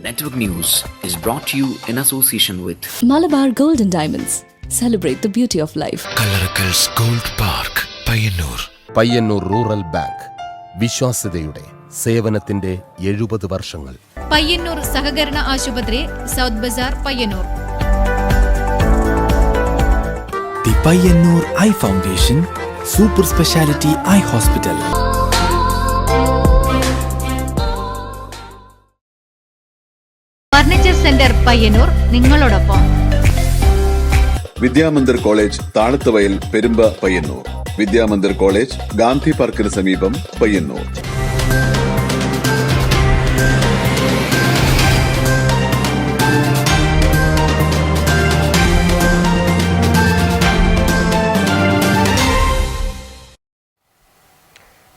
Network News is brought to you in association with Malabar Gold and Diamonds. Celebrate the beauty of life. Coloracals Gold Park, Payyannur. Payyannur rural bank വിശ്വാസ്യതയുടെ സേവനത്തിന്റെ 70 വർഷങ്ങൾ. പയ്യന്നൂർ സഹകരണ ആശുപത്രി, south Bazar, Payyannur. The Payyannur Eye Foundation, Super Speciality Eye Hospital. Furniture centre Payyannur നിങ്ങളോടൊപ്പം. Vidyamandir college, Thazhathuvayal, Perumba, Payyannur. Vidyamandir college, Gandhi പാർക്കിന് സമീപം, പയ്യന്നൂർ.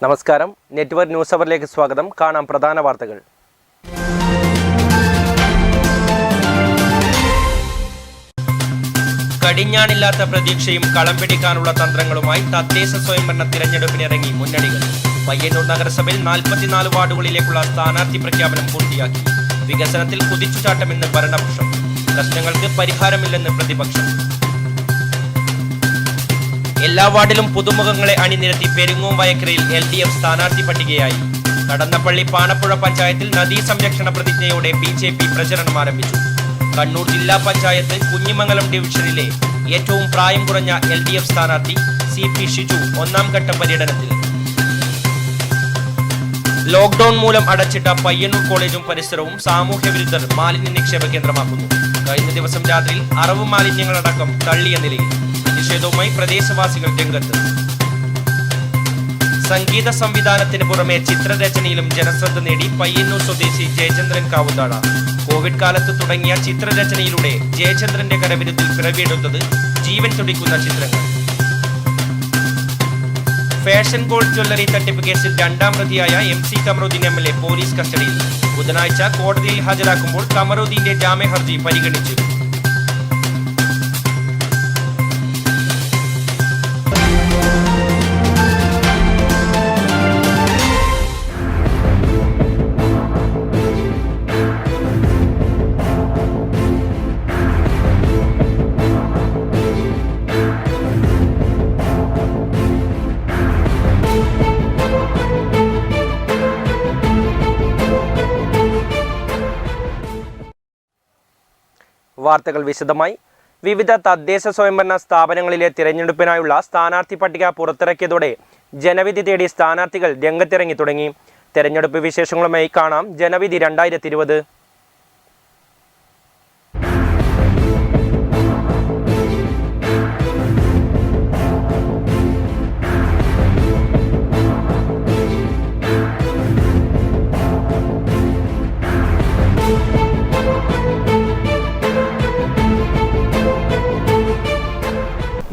നമസ്കാരം. Network news അവറിലേക്ക് സ്വാഗതം. കാണാം പ്രധാന വാർത്തകൾ. കടിഞ്ഞാണില്ലാത്ത പ്രതീക്ഷയും കളം പിടിക്കാനുള്ള തന്ത്രങ്ങളുമായി തദ്ദേശ സ്വയംഭരണ തിരഞ്ഞെടുപ്പിനിറങ്ങി മുന്നണികൾ. പയ്യന്നൂർ നഗരസഭയിൽ 44 വാർഡുകളിലേക്കുള്ള സ്ഥാനാർത്ഥി പ്രഖ്യാപനം പൂർത്തിയാക്കി. വികസനത്തിൽ കുതിച്ചുചാട്ടമെന്ന് ഭരണപക്ഷം, പ്രശ്നങ്ങൾക്ക് പരിഹാരമില്ലെന്ന് പ്രതിപക്ഷം. എല്ലാ വാർഡിലും പുതുമുഖങ്ങളെ അണിനിരത്തി പെരിങ്ങോം വയക്കരയിൽ LDF സ്ഥാനാർത്ഥി പട്ടികയായി. കടന്നപ്പള്ളി പാണപ്പുഴ പഞ്ചായത്തിൽ നദീ സംരക്ഷണ പ്രതിജ്ഞയോടെ BJP പ്രചരണം ആരംഭിച്ചു. കണ്ണൂർ ജില്ലാ പഞ്ചായത്ത് കുഞ്ഞിമംഗലം ഡിവിഷനിലെ ഏറ്റവും പ്രായം കുറഞ്ഞ LDF സ്ഥാനാർത്ഥി CP ഷിജു ഒന്നാം ഘട്ട പര്യടനത്തിൽ. ലോക്ക്ഡൌൺ മൂലം അടച്ചിട്ട പയ്യന്നൂർ കോളേജും പരിസരവും സാമൂഹ്യ വിരുദ്ധർ മാലിന്യ നിക്ഷേപ കേന്ദ്രമാക്കുന്നു. കഴിഞ്ഞ ദിവസം രാത്രിയിൽ അറവ് മാലിന്യങ്ങളടക്കം തള്ളിയ നിലയിൽ പ്രതിഷേധവുമായി പ്രദേശവാസികൾ രംഗത്ത്. സംഗീത സംവിധാനത്തിന് പുറമെ ചിത്രരചനയിലും ജനശ്രദ്ധ നേടി പയ്യന്നൂർ സ്വദേശി ജയചന്ദ്രൻ കാവുതാട. കോവിഡ് കാലത്ത് തുടങ്ങിയ ചിത്രരചനയിലൂടെ ജയചന്ദ്രന്റെ കരവിരുത്തിൽ പിറവിയെടുത്തത് ജീവൻ തുടിക്കുന്ന ചിത്രങ്ങൾ. ഫാഷൻ ഗോൾഡ് ജ്വല്ലറി തട്ടിപ്പ് കേസിൽ 2ാം പ്രതിയായ MC കമറുദ്ദീൻ MLA പോലീസ് കസ്റ്റഡിയിൽ. ബുധനാഴ്ച കോടതിയിൽ ഹാജരാക്കുമ്പോൾ കമറുദ്ദീന്റെ ജാമ്യ ഹർജി പരിഗണിച്ചു. വാർത്തകൾ വിശദമായി. വിവിധ തദ്ദേശ സ്വയംഭരണ സ്ഥാപനങ്ങളിലെ തിരഞ്ഞെടുപ്പിനായുള്ള സ്ഥാനാർത്ഥി പട്ടിക പുറത്തിറക്കിയതോടെ ജനവിധി തേടി സ്ഥാനാർത്ഥികൾ രംഗത്തിറങ്ങി തുടങ്ങി. തെരഞ്ഞെടുപ്പ് വിശേഷങ്ങളുമായി കാണാം ജനവിധി 2020.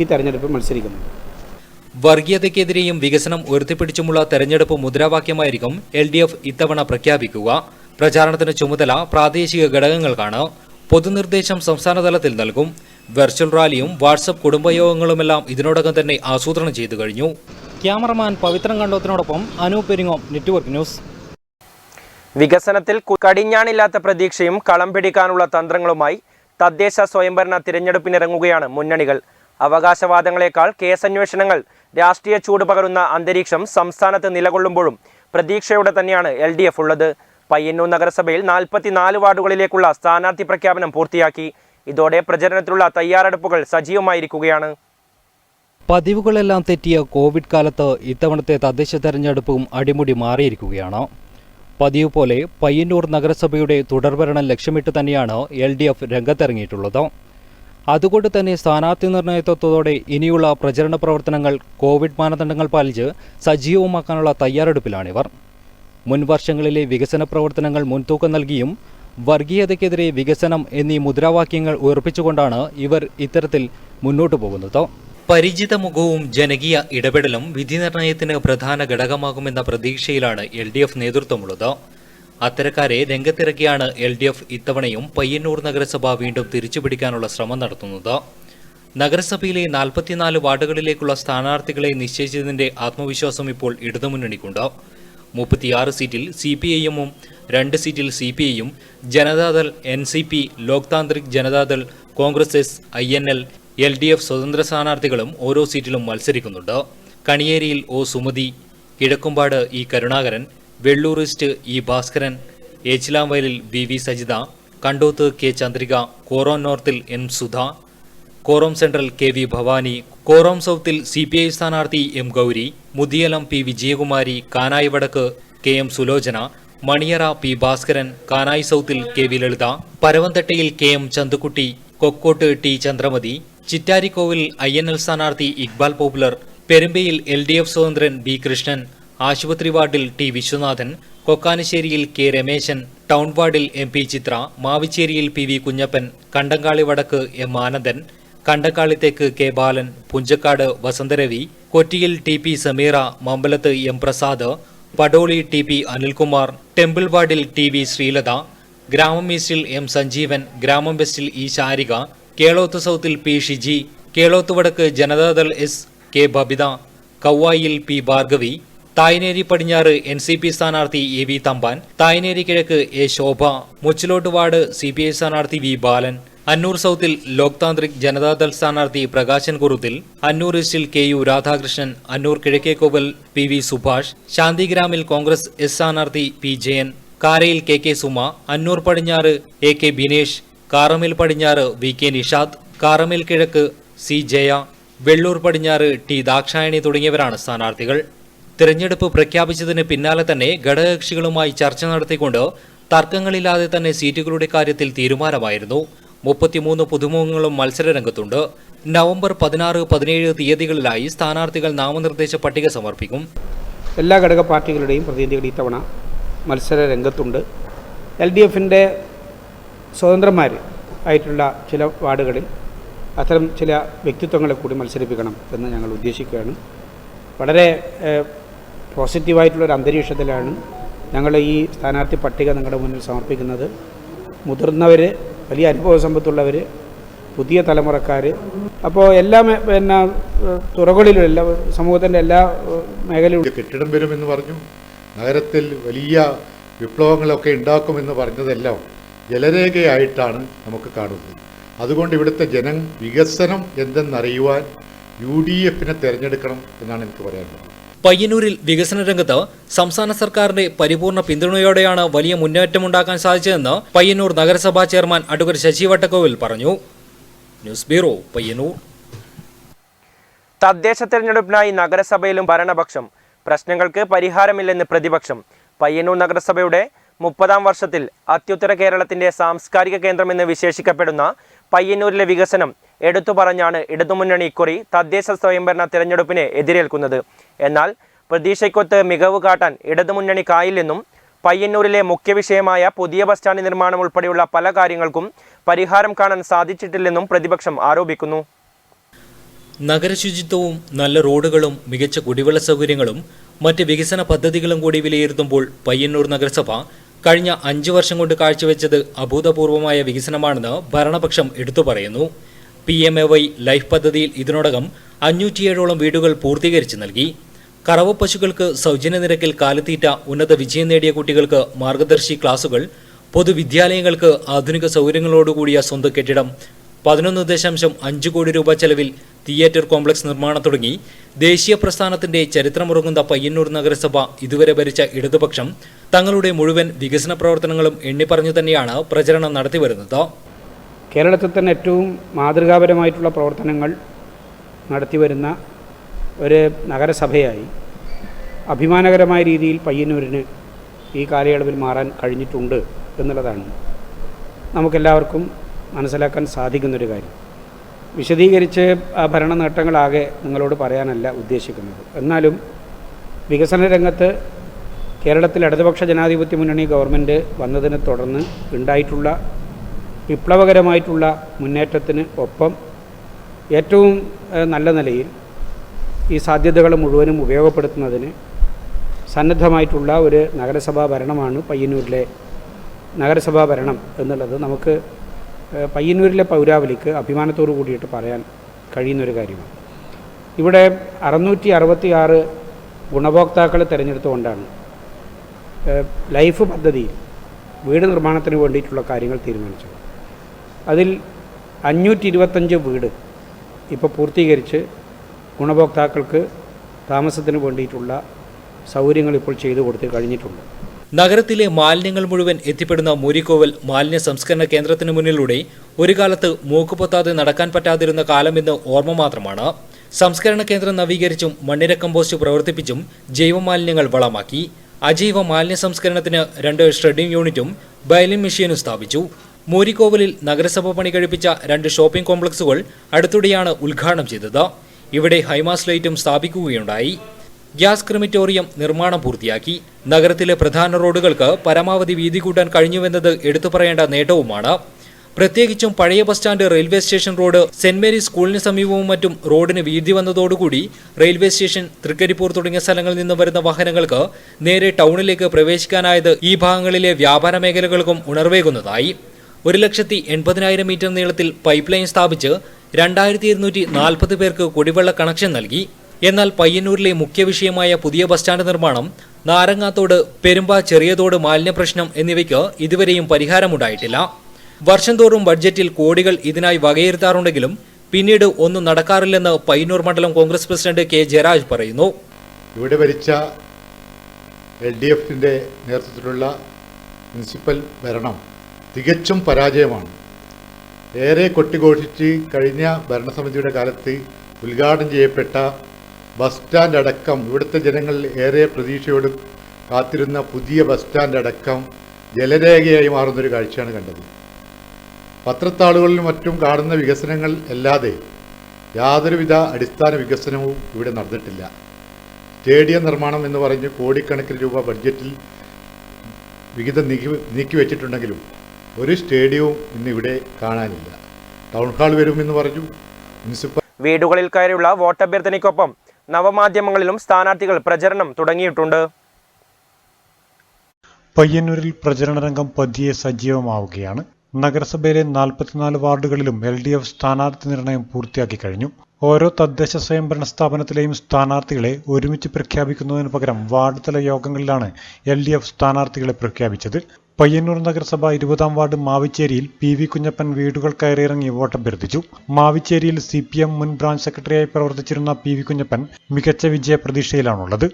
ഈ തെരഞ്ഞെടുപ്പ് മത്സരിക്കുന്നു. വർഗീയതയ്ക്കെതിരെയും വികസനം ഉയർത്തിപ്പിടിച്ചുമുള്ള തെരഞ്ഞെടുപ്പ് മുദ്രാവാക്യമായിരിക്കും LDF ഇത്തവണ പ്രഖ്യാപിക്കുക. പ്രചാരണത്തിന് ചുമതല പ്രാദേശിക ഘടകങ്ങൾക്കാണ്. പൊതുനിർദ്ദേശം സംസ്ഥാനതലത്തിൽ നൽകും. വെർച്വൽ റാലിയും വാട്സപ്പ് കുടുംബയോഗങ്ങളുമെല്ലാം ഇതിനോടകം തന്നെ ആസൂത്രണം ചെയ്തു കഴിഞ്ഞു. ക്യാമറമാൻ പവിത്രൻ കണ്ടോത്തിനോടൊപ്പം അനൂപ് പെരിങ്ങോം, നെറ്റ്വർക്ക് ന്യൂസ്. വികസനത്തിൽ കടിഞ്ഞാണില്ലാത്ത പ്രതീക്ഷയും കളം പിടിക്കാനുള്ള തന്ത്രങ്ങളുമായി തദ്ദേശ സ്വയംഭരണ തിരഞ്ഞെടുപ്പിനിറങ്ങുകയാണ് മുന്നണികൾ. അവകാശവാദങ്ങളെക്കാൾ കേസന്വേഷണങ്ങൾ രാഷ്ട്രീയ ചൂട് പകരുന്ന അന്തരീക്ഷം സംസ്ഥാനത്ത് നിലകൊള്ളുമ്പോഴും പ്രതീക്ഷയോടെ തന്നെയാണ് LDF ഉള്ളത്. പയ്യന്നൂർ നഗരസഭയിൽ 44 വാർഡുകളിലേക്കുള്ള സ്ഥാനാർത്ഥി പ്രഖ്യാപനം പൂർത്തിയാക്കി. ഇതോടെ പ്രചരണത്തിലുള്ള തയ്യാറെടുപ്പുകൾ സജീവമായിരിക്കുകയാണ്. പതിവുകളെല്ലാം തെറ്റിയ കോവിഡ് കാലത്ത് ഇത്തവണത്തെ തദ്ദേശ തെരഞ്ഞെടുപ്പും അടിമുടി മാറിയിരിക്കുകയാണ്. പതിവ് പോലെ പയ്യന്നൂർ നഗരസഭയുടെ തുടർഭരണം ലക്ഷ്യമിട്ട് തന്നെയാണ് LDF രംഗത്തിറങ്ങിയിട്ടുള്ളത്. അതുകൊണ്ട് തന്നെ സ്ഥാനാർത്ഥി നിർണയത്തോടെ ഇനിയുള്ള പ്രചരണ പ്രവർത്തനങ്ങൾ കോവിഡ് മാനദണ്ഡങ്ങൾ പാലിച്ച് സജീവമാക്കാനുള്ള തയ്യാറെടുപ്പിലാണിവർ. മുൻ വർഷങ്ങളിലെ വികസന പ്രവർത്തനങ്ങൾ മുൻതൂക്കം നൽകിയും വർഗീയതയ്ക്കെതിരെ വികസനം എന്നീ മുദ്രാവാക്യങ്ങൾ ഉയർപ്പിച്ചുകൊണ്ടാണ് ഇവർ ഇത്തരത്തിൽ മുന്നോട്ടു പോകുന്നത്. പരിചിത മുഖവും ജനകീയ ഇടപെടലും വിധി നിർണയത്തിന് പ്രധാന ഘടകമാകുമെന്ന പ്രതീക്ഷയിലാണ് LDF നേതൃത്വമുള്ളത്. അത്തരക്കാരെ രംഗത്തിറക്കിയാണ് LDF ഇത്തവണയും പയ്യന്നൂർ നഗരസഭ വീണ്ടും തിരിച്ചുപിടിക്കാനുള്ള ശ്രമം നടത്തുന്നത്. നഗരസഭയിലെ 44 വാർഡുകളിലേക്കുള്ള സ്ഥാനാർത്ഥികളെ നിശ്ചയിച്ചതിന്റെ ആത്മവിശ്വാസം ഇപ്പോൾ ഇടതുമുന്നണിക്കുണ്ട്. 36 സീറ്റിൽ CPIഎമ്മും 2 സീറ്റിൽ CPIയും Janata Dal NCP Lok Tantrik Janata Dal Congress S INL LDF സ്വതന്ത്ര സ്ഥാനാർത്ഥികളും ഓരോ സീറ്റിലും മത്സരിക്കുന്നുണ്ട്. കണിയേരിയിൽ O Sumathi, Kizhakkumpad E Karunakaran, Vellur east E Bhaskaran, ഏച്ചിലാംവയലിൽ VV സജിത, കണ്ടോത്ത് കെ ചന്ദ്രിക, കോറോം നോർത്തിൽ M Sudha, Korom central KV Bhavani, Korom സൗത്തിൽ CPI സ്ഥാനാർത്ഥി M ഗൗരി, മുതിയലം P വിജയകുമാരി, കാനായി വടക്ക് KM സുലോചന, മണിയറ P ഭാസ്കരൻ, കാനായി സൗത്തിൽ KV ലളിത, പരവന്തട്ടയിൽ KM Chandukutty, Kokkottu T Chandramathi, Chittarikkovil INL സ്ഥാനാർത്ഥി ഇക്ബാൽ പോപ്പുലർ, പെരുമ്പയിൽ LDF സ്വതന്ത്രൻ B കൃഷ്ണൻ, ആശുപത്രി വാർഡിൽ T വിശ്വനാഥൻ, കൊക്കാനശ്ശേരിയിൽ K രമേശൻ, ടൗൺ വാർഡിൽ MP ചിത്ര, മാവിച്ചേരിയിൽ PV കുഞ്ഞപ്പൻ, കണ്ടങ്കാളി വടക്ക് M ആനന്ദൻ, കണ്ടക്കാളിത്തേക്ക് K ബാലൻ, പുഞ്ചക്കാട് വസന്തരവി, കൊറ്റിയിൽ TP സമീറ, മമ്പലത്ത് M Prasad, Padoli TP Anilkumar, temple വാർഡിൽ TV ശ്രീലത, ഗ്രാമം ഈസ്റ്റിൽ M സഞ്ജീവൻ, ഗ്രാമം വെസ്റ്റിൽ E ശാരിക, കേളോത്ത് സൗത്തിൽ P ഷിജി, കേളോത്ത് വടക്ക് Janata Dal S K Babita, കൗവായിൽ P Bhargavi, Thayineri പടിഞ്ഞാറ് NCP സ്ഥാനാർത്ഥി AV തമ്പാൻ, തായ്നേരി കിഴക്ക് A Shobha, Muchilot ward CPI സ്ഥാനാർത്ഥി V ബാലൻ, അന്നൂർ സൗത്തിൽ ലോക് താന്ത്രിക് ജനതാദൾ സ്ഥാനാർത്ഥി പ്രകാശൻ കുറുത്തിൽ, അന്നൂർ ഈസ്റ്റിൽ KU രാധാകൃഷ്ണൻ, അന്നൂർ കിഴക്കേക്കോവൽ PV സുഭാഷ്, ശാന്തിഗ്രാമിൽ കോൺഗ്രസ് S സ്ഥാനാർത്ഥി P ജയൻ, കാരയിൽ KK സുമ, അന്നൂർ പടിഞ്ഞാറ് AK ബിനേഷ്, കാറമേൽ പടിഞ്ഞാറ് VK നിഷാദ്, കാറമേൽ കിഴക്ക് C ജയ, വെള്ളൂർ പടിഞ്ഞാറ് T ദാക്ഷായണി തുടങ്ങിയവരാണ് സ്ഥാനാർത്ഥികൾ. തിരഞ്ഞെടുപ്പ് പ്രഖ്യാപിച്ചതിന് പിന്നാലെ തന്നെ ഘടകകക്ഷികളുമായി ചർച്ച നടത്തിക്കൊണ്ട് തർക്കങ്ങളില്ലാതെ തന്നെ സീറ്റുകളുടെ കാര്യത്തിൽ തീരുമാനമായിരുന്നു. 33 പുതുമുഖങ്ങളും മത്സരരംഗത്തുണ്ട്. നവംബർ 16, 17 തീയതികളിലായി സ്ഥാനാർത്ഥികൾ നാമനിർദ്ദേശ പട്ടിക സമർപ്പിക്കും. എല്ലാ ഘടക പാർട്ടികളുടെയും പ്രതിനിധികൾ ഇത്തവണ മത്സര രംഗത്തുണ്ട്. LDFിൻ്റെ സ്വതന്ത്രന്മാർ ആയിട്ടുള്ള ചില വാർഡുകളിൽ അത്തരം ചില വ്യക്തിത്വങ്ങളെ കൂടി മത്സരിപ്പിക്കണം എന്ന് ഞങ്ങൾ ഉദ്ദേശിക്കുകയാണ്. വളരെ പോസിറ്റീവായിട്ടുള്ളൊരു അന്തരീക്ഷത്തിലാണ് ഞങ്ങൾ ഈ സ്ഥാനാർത്ഥി പട്ടിക നിങ്ങളുടെ മുന്നിൽ സമർപ്പിക്കുന്നത്. മുതിർന്നവർ, വലിയ അനുഭവ സമ്പത്തുള്ളവർ, പുതിയ തലമുറക്കാർ, അപ്പോൾ എല്ലാ തുറകളിലും എല്ലാ സമൂഹത്തിൻ്റെ എല്ലാ മേഖലയിലും കെട്ടിടം വരുമെന്ന് പറഞ്ഞു, നഗരത്തിൽ വലിയ വിപ്ലവങ്ങളൊക്കെ ഉണ്ടാക്കുമെന്ന് പറഞ്ഞതെല്ലാം ജലരേഖയായിട്ടാണ് നമുക്ക് കാണുന്നത്. അതുകൊണ്ട് ഇവിടുത്തെ വികസനം എന്തെന്നറിയുവാൻ UDFിനെ തിരഞ്ഞെടുക്കണം എന്നാണ് എനിക്ക് പറയാനുള്ളത്. പയ്യന്നൂരിൽ വികസന രംഗത്ത് സംസ്ഥാന സർക്കാരിന്റെ പരിപൂർണ പിന്തുണയോടെയാണ് വലിയ മുന്നേറ്റമുണ്ടാക്കാൻ സാധിച്ചതെന്ന് പയ്യന്നൂർ നഗരസഭാ ചെയർമാൻ അഡ്വക്കേറ്റ് ശശി വട്ടക്കോവിൽ പറഞ്ഞു. News bureau, Payyanur. തദ്ദേശ തെരഞ്ഞെടുപ്പിനായി നഗരസഭയിലും ഭരണപക്ഷം, പ്രശ്നങ്ങൾക്ക് പരിഹാരമില്ലെന്ന് പ്രതിപക്ഷം. പയ്യന്നൂർ നഗരസഭയുടെ 30ാം വർഷത്തിൽ അത്യുത്തര കേരളത്തിന്റെ സാംസ്കാരിക കേന്ദ്രമെന്ന് വിശേഷിക്കപ്പെടുന്ന പയ്യന്നൂരിലെ വികസനം എടുത്തു പറഞ്ഞാണ് ഇടതുമുന്നണി ഇക്കുറി തദ്ദേശ സ്വയംഭരണ തിരഞ്ഞെടുപ്പിനെ എതിരേൽക്കുന്നത്. എന്നാൽ പ്രതീക്ഷയ്ക്കൊത്ത് മികവ് കാട്ടാൻ ഇടതുമുന്നണിക്കായില്ലെന്നും പയ്യന്നൂരിലെ മുഖ്യ വിഷയമായ പുതിയ ബസ് സ്റ്റാൻഡ് നിർമ്മാണം ഉൾപ്പെടെയുള്ള പല കാര്യങ്ങൾക്കും പരിഹാരം കാണാൻ സാധിച്ചിട്ടില്ലെന്നും പ്രതിപക്ഷം ആരോപിക്കുന്നു. നഗരശുചിത്വവും നല്ല റോഡുകളും മികച്ച കുടിവെള്ള സൗകര്യങ്ങളും മറ്റ് വികസന പദ്ധതികളും കൂടി വിലയിരുത്തുമ്പോൾ പയ്യന്നൂർ നഗരസഭ കഴിഞ്ഞ 5 വർഷം കൊണ്ട് കാഴ്ചവെച്ചത് അഭൂതപൂർവമായ വികസനമാണെന്ന് ഭരണപക്ഷം എടുത്തു പറയുന്നു. PMAY ലൈഫ് പദ്ധതിയിൽ ഇതിനോടകം 507ഓളം വീടുകൾ പൂർത്തീകരിച്ച് നൽകി. കറവ പശുക്കൾക്ക് സൗജന്യ നിരക്കിൽ കാലിത്തീറ്റ, ഉന്നത വിജയം നേടിയ കുട്ടികൾക്ക് മാർഗദർശി ക്ലാസുകൾ, പൊതുവിദ്യാലയങ്ങൾക്ക് ആധുനിക സൗകര്യങ്ങളോടുകൂടിയ സ്വന്തം കെട്ടിടം, 11.5 കോടി രൂപ ചെലവിൽ തിയേറ്റർ കോംപ്ലക്സ് നിർമ്മാണം തുടങ്ങി ദേശീയ പ്രസ്ഥാനത്തിന്റെ ചരിത്രമുറങ്ങുന്ന പയ്യന്നൂർ നഗരസഭ ഇതുവരെ ഭരിച്ച ഇടതുപക്ഷം തങ്ങളുടെ മുഴുവൻ വികസന പ്രവർത്തനങ്ങളും എണ്ണിപ്പറഞ്ഞു തന്നെയാണ് പ്രചരണം നടത്തിവരുന്നത്. കേരളത്തിൽ തന്നെ ഏറ്റവും മാതൃകാപരമായിട്ടുള്ള പ്രവർത്തനങ്ങൾ നടത്തിവരുന്ന ഒരു നഗരസഭയായി അഭിമാനകരമായ രീതിയിൽ പയ്യന്നൂരിന് ഈ കാലയളവിൽ മാറാൻ കഴിഞ്ഞിട്ടുണ്ട് എന്നുള്ളതാണ് നമുക്കെല്ലാവർക്കും മനസ്സിലാക്കാൻ സാധിക്കുന്നൊരു കാര്യം. വിശദീകരിച്ച് ആ ഭരണ നേട്ടങ്ങളാകെ നിങ്ങളോട് പറയാനല്ല ഉദ്ദേശിക്കുന്നത്. എന്നാലും വികസന രംഗത്ത് കേരളത്തിൽ ഇടതുപക്ഷ ജനാധിപത്യ മുന്നണി ഗവൺമെൻറ് വന്നതിനെ തുടർന്ന് ഉണ്ടായിട്ടുള്ള വിപ്ലവകരമായിട്ടുള്ള മുന്നേറ്റത്തിന് ഒപ്പം ഏറ്റവും നല്ല നിലയിൽ ഈ സാധ്യതകൾ മുഴുവനും ഉപയോഗപ്പെടുത്തുന്നതിന് സന്നദ്ധമായിട്ടുള്ള ഒരു നഗരസഭാ ഭരണമാണ് പയ്യന്നൂരിലെ നഗരസഭാ ഭരണം എന്നുള്ളത് നമുക്ക് പയ്യന്നൂരിലെ പൗരാവലിക്ക് അഭിമാനത്തോടു കൂടിയിട്ട് പറയാൻ കഴിയുന്നൊരു കാര്യമാണ്. ഇവിടെ 666 ഗുണഭോക്താക്കളെ തിരഞ്ഞെടുത്തുകൊണ്ടാണ് ലൈഫ് പദ്ധതിയിൽ വീട് നിർമ്മാണത്തിന് വേണ്ടിയിട്ടുള്ള കാര്യങ്ങൾ തീരുമാനിച്ചത്. അതിൽ 525 വീട് ഇപ്പോൾ പൂർത്തീകരിച്ച് ഗുണഭോക്താക്കൾക്ക് താമസത്തിന് വേണ്ടിയിട്ടുള്ള സൗകര്യങ്ങൾ ഇപ്പോൾ ചെയ്തു കൊടുത്ത് കഴിഞ്ഞിട്ടുണ്ട്. നഗരത്തിലെ മാലിന്യങ്ങൾ മുഴുവൻ എത്തിപ്പെടുന്ന മൂരിക്കോവൽ മാലിന്യ സംസ്കരണ കേന്ദ്രത്തിന് മുന്നിലൂടെ ഒരു കാലത്ത് മൂക്കുപൊത്താതെ നടക്കാൻ പറ്റാതിരുന്ന കാലമെന്ന് ഓർമ്മ മാത്രമാണ്. സംസ്കരണ കേന്ദ്രം നവീകരിച്ചും മണ്ണിര കമ്പോസ്റ്റ് പ്രവർത്തിപ്പിച്ചും ജൈവമാലിന്യങ്ങൾ വളമാക്കി. അജൈവ മാലിന്യ സംസ്കരണത്തിന് 2 ഷ്രെഡിംഗ് യൂണിറ്റും ബയലിംഗ് മെഷീനും സ്ഥാപിച്ചു. മൂരിക്കോവലിൽ നഗരസഭ പണി കഴിപ്പിച്ച 2 ഷോപ്പിംഗ് കോംപ്ലക്സുകൾ അടുത്തിടെയാണ് ഉദ്ഘാടനം ചെയ്തത്. ഇവിടെ ഹൈമാസ് ലൈറ്റും സ്ഥാപിക്കുകയുണ്ടായി. ഗ്യാസ് ക്രിമിറ്റോറിയം നിർമ്മാണം പൂർത്തിയാക്കി. നഗരത്തിലെ പ്രധാന റോഡുകൾക്ക് പരമാവധി വീതി കൂട്ടാൻ കഴിഞ്ഞുവെന്നത് എടുത്തു പറയേണ്ട നേട്ടവുമാണ്. പ്രത്യേകിച്ചും പഴയ bus stand, railway station road, saint Mary's സ്കൂളിന് സമീപവും മറ്റും റോഡിന് വീതി വന്നതോടുകൂടി റെയിൽവേ സ്റ്റേഷൻ, തൃക്കരിപ്പൂർ തുടങ്ങിയ സ്ഥലങ്ങളിൽ നിന്ന് വരുന്ന വാഹനങ്ങൾക്ക് നേരെ ടൗണിലേക്ക് പ്രവേശിക്കാനായത് ഈ ഭാഗങ്ങളിലെ വ്യാപാര മേഖലകൾക്കും ഉണർവേകുന്നതായി. 1,80,000 മീറ്റർ നീളത്തിൽ പൈപ്പ് ലൈൻ സ്ഥാപിച്ച് 2240 പേർക്ക് കുടിവെള്ള കണക്ഷൻ നൽകി. എന്നാൽ പയ്യന്നൂരിലെ മുഖ്യ വിഷയമായ പുതിയ ബസ് സ്റ്റാൻഡ് നിർമ്മാണം, നാരങ്ങാത്തോട്, പെരുമ്പ, ചെറിയതോട് മാലിന്യ പ്രശ്നം എന്നിവയ്ക്ക് ഇതുവരെയും പരിഹാരമുണ്ടായിട്ടില്ല. വർഷം തോറും ബഡ്ജറ്റിൽ കോടികൾ ഇതിനായി വകയിരുത്താറുണ്ടെങ്കിലും പിന്നീട് ഒന്നും നടക്കാറില്ലെന്ന് പയ്യന്നൂർ മണ്ഡലം കോൺഗ്രസ് പ്രസിഡന്റ് കെ ജയരാജ് പറയുന്നു. ഇവിടെ ഭരിച്ച LDFന്റെ നേതൃത്വത്തിലുള്ള മുനിസിപ്പൽ ഭരണം തികച്ചും പരാജയമാണ്. ഏറെ കൊട്ടിഘോഷിച്ച് കഴിഞ്ഞ ഭരണസമിതിയുടെ കാലത്ത് ഉദ്ഘാടനം ചെയ്യപ്പെട്ട ബസ് സ്റ്റാൻഡ് അടക്കം, ഇവിടുത്തെ ജനങ്ങൾ ഏറെ പ്രതീക്ഷയോട് കാത്തിരുന്ന പുതിയ ബസ് സ്റ്റാൻഡ് അടക്കം ജലരേഖയായി മാറുന്നൊരു കാഴ്ചയാണ് കണ്ടത്. പത്രത്താളുകളിലും മറ്റും കാണുന്ന വികസനങ്ങൾ അല്ലാതെ യാതൊരുവിധ അടിസ്ഥാന വികസനവും ഇവിടെ നടന്നിട്ടില്ല. സ്റ്റേഡിയം നിർമ്മാണം എന്ന് പറഞ്ഞ് കോടിക്കണക്കിന് രൂപ ബഡ്ജറ്റിൽ വിഹിതം നീക്കിവെച്ചിട്ടുണ്ടെങ്കിലും ഒരു സ്റ്റേഡിയവും ഇന്നിവിടെ കാണാനില്ല. ടൗൺ ഹാൾ വരുമെന്ന് പറഞ്ഞു. മുനിസിപ്പൽ വീടുകളിൽ കയറിയുള്ള വോട്ടഭ്യർത്ഥനയ്ക്കൊപ്പം നവമാധ്യമങ്ങളിലും സ്ഥാനാർത്ഥികൾ പ്രചരണം തുടങ്ങിയിട്ടുണ്ട്. പയ്യന്നൂരിൽ പ്രചരണ രംഗം പതിയെ സജീവമാവുകയാണ്. നഗരസഭയിലെ 44 വാർഡുകളിലും LDF സ്ഥാനാർത്ഥി നിർണയം പൂർത്തിയാക്കി കഴിഞ്ഞു. ഓരോ തദ്ദേശ സ്വയംഭരണ സ്ഥാപനത്തിലെയും സ്ഥാനാർത്ഥികളെ ഒരുമിച്ച് പ്രഖ്യാപിക്കുന്നതിന് പകരം വാർഡ് തല യോഗങ്ങളിലാണ് LDF സ്ഥാനാർത്ഥികളെ പ്രഖ്യാപിച്ചത്. പയ്യന്നൂർ നഗരസഭ 20-ാം വാർഡ് മാവിച്ചേരിയിൽ PV കുഞ്ഞപ്പൻ വീടുകൾ കയറിയിറങ്ങി വോട്ടഭ്യർത്ഥിച്ചു. മാവിച്ചേരിയിൽ CPM മുൻ ബ്രാഞ്ച് സെക്രട്ടറിയായി പ്രവർത്തിച്ചിരുന്ന PV കുഞ്ഞപ്പൻ മികച്ച വിജയ പ്രതീക്ഷയിലാണുള്ളത്.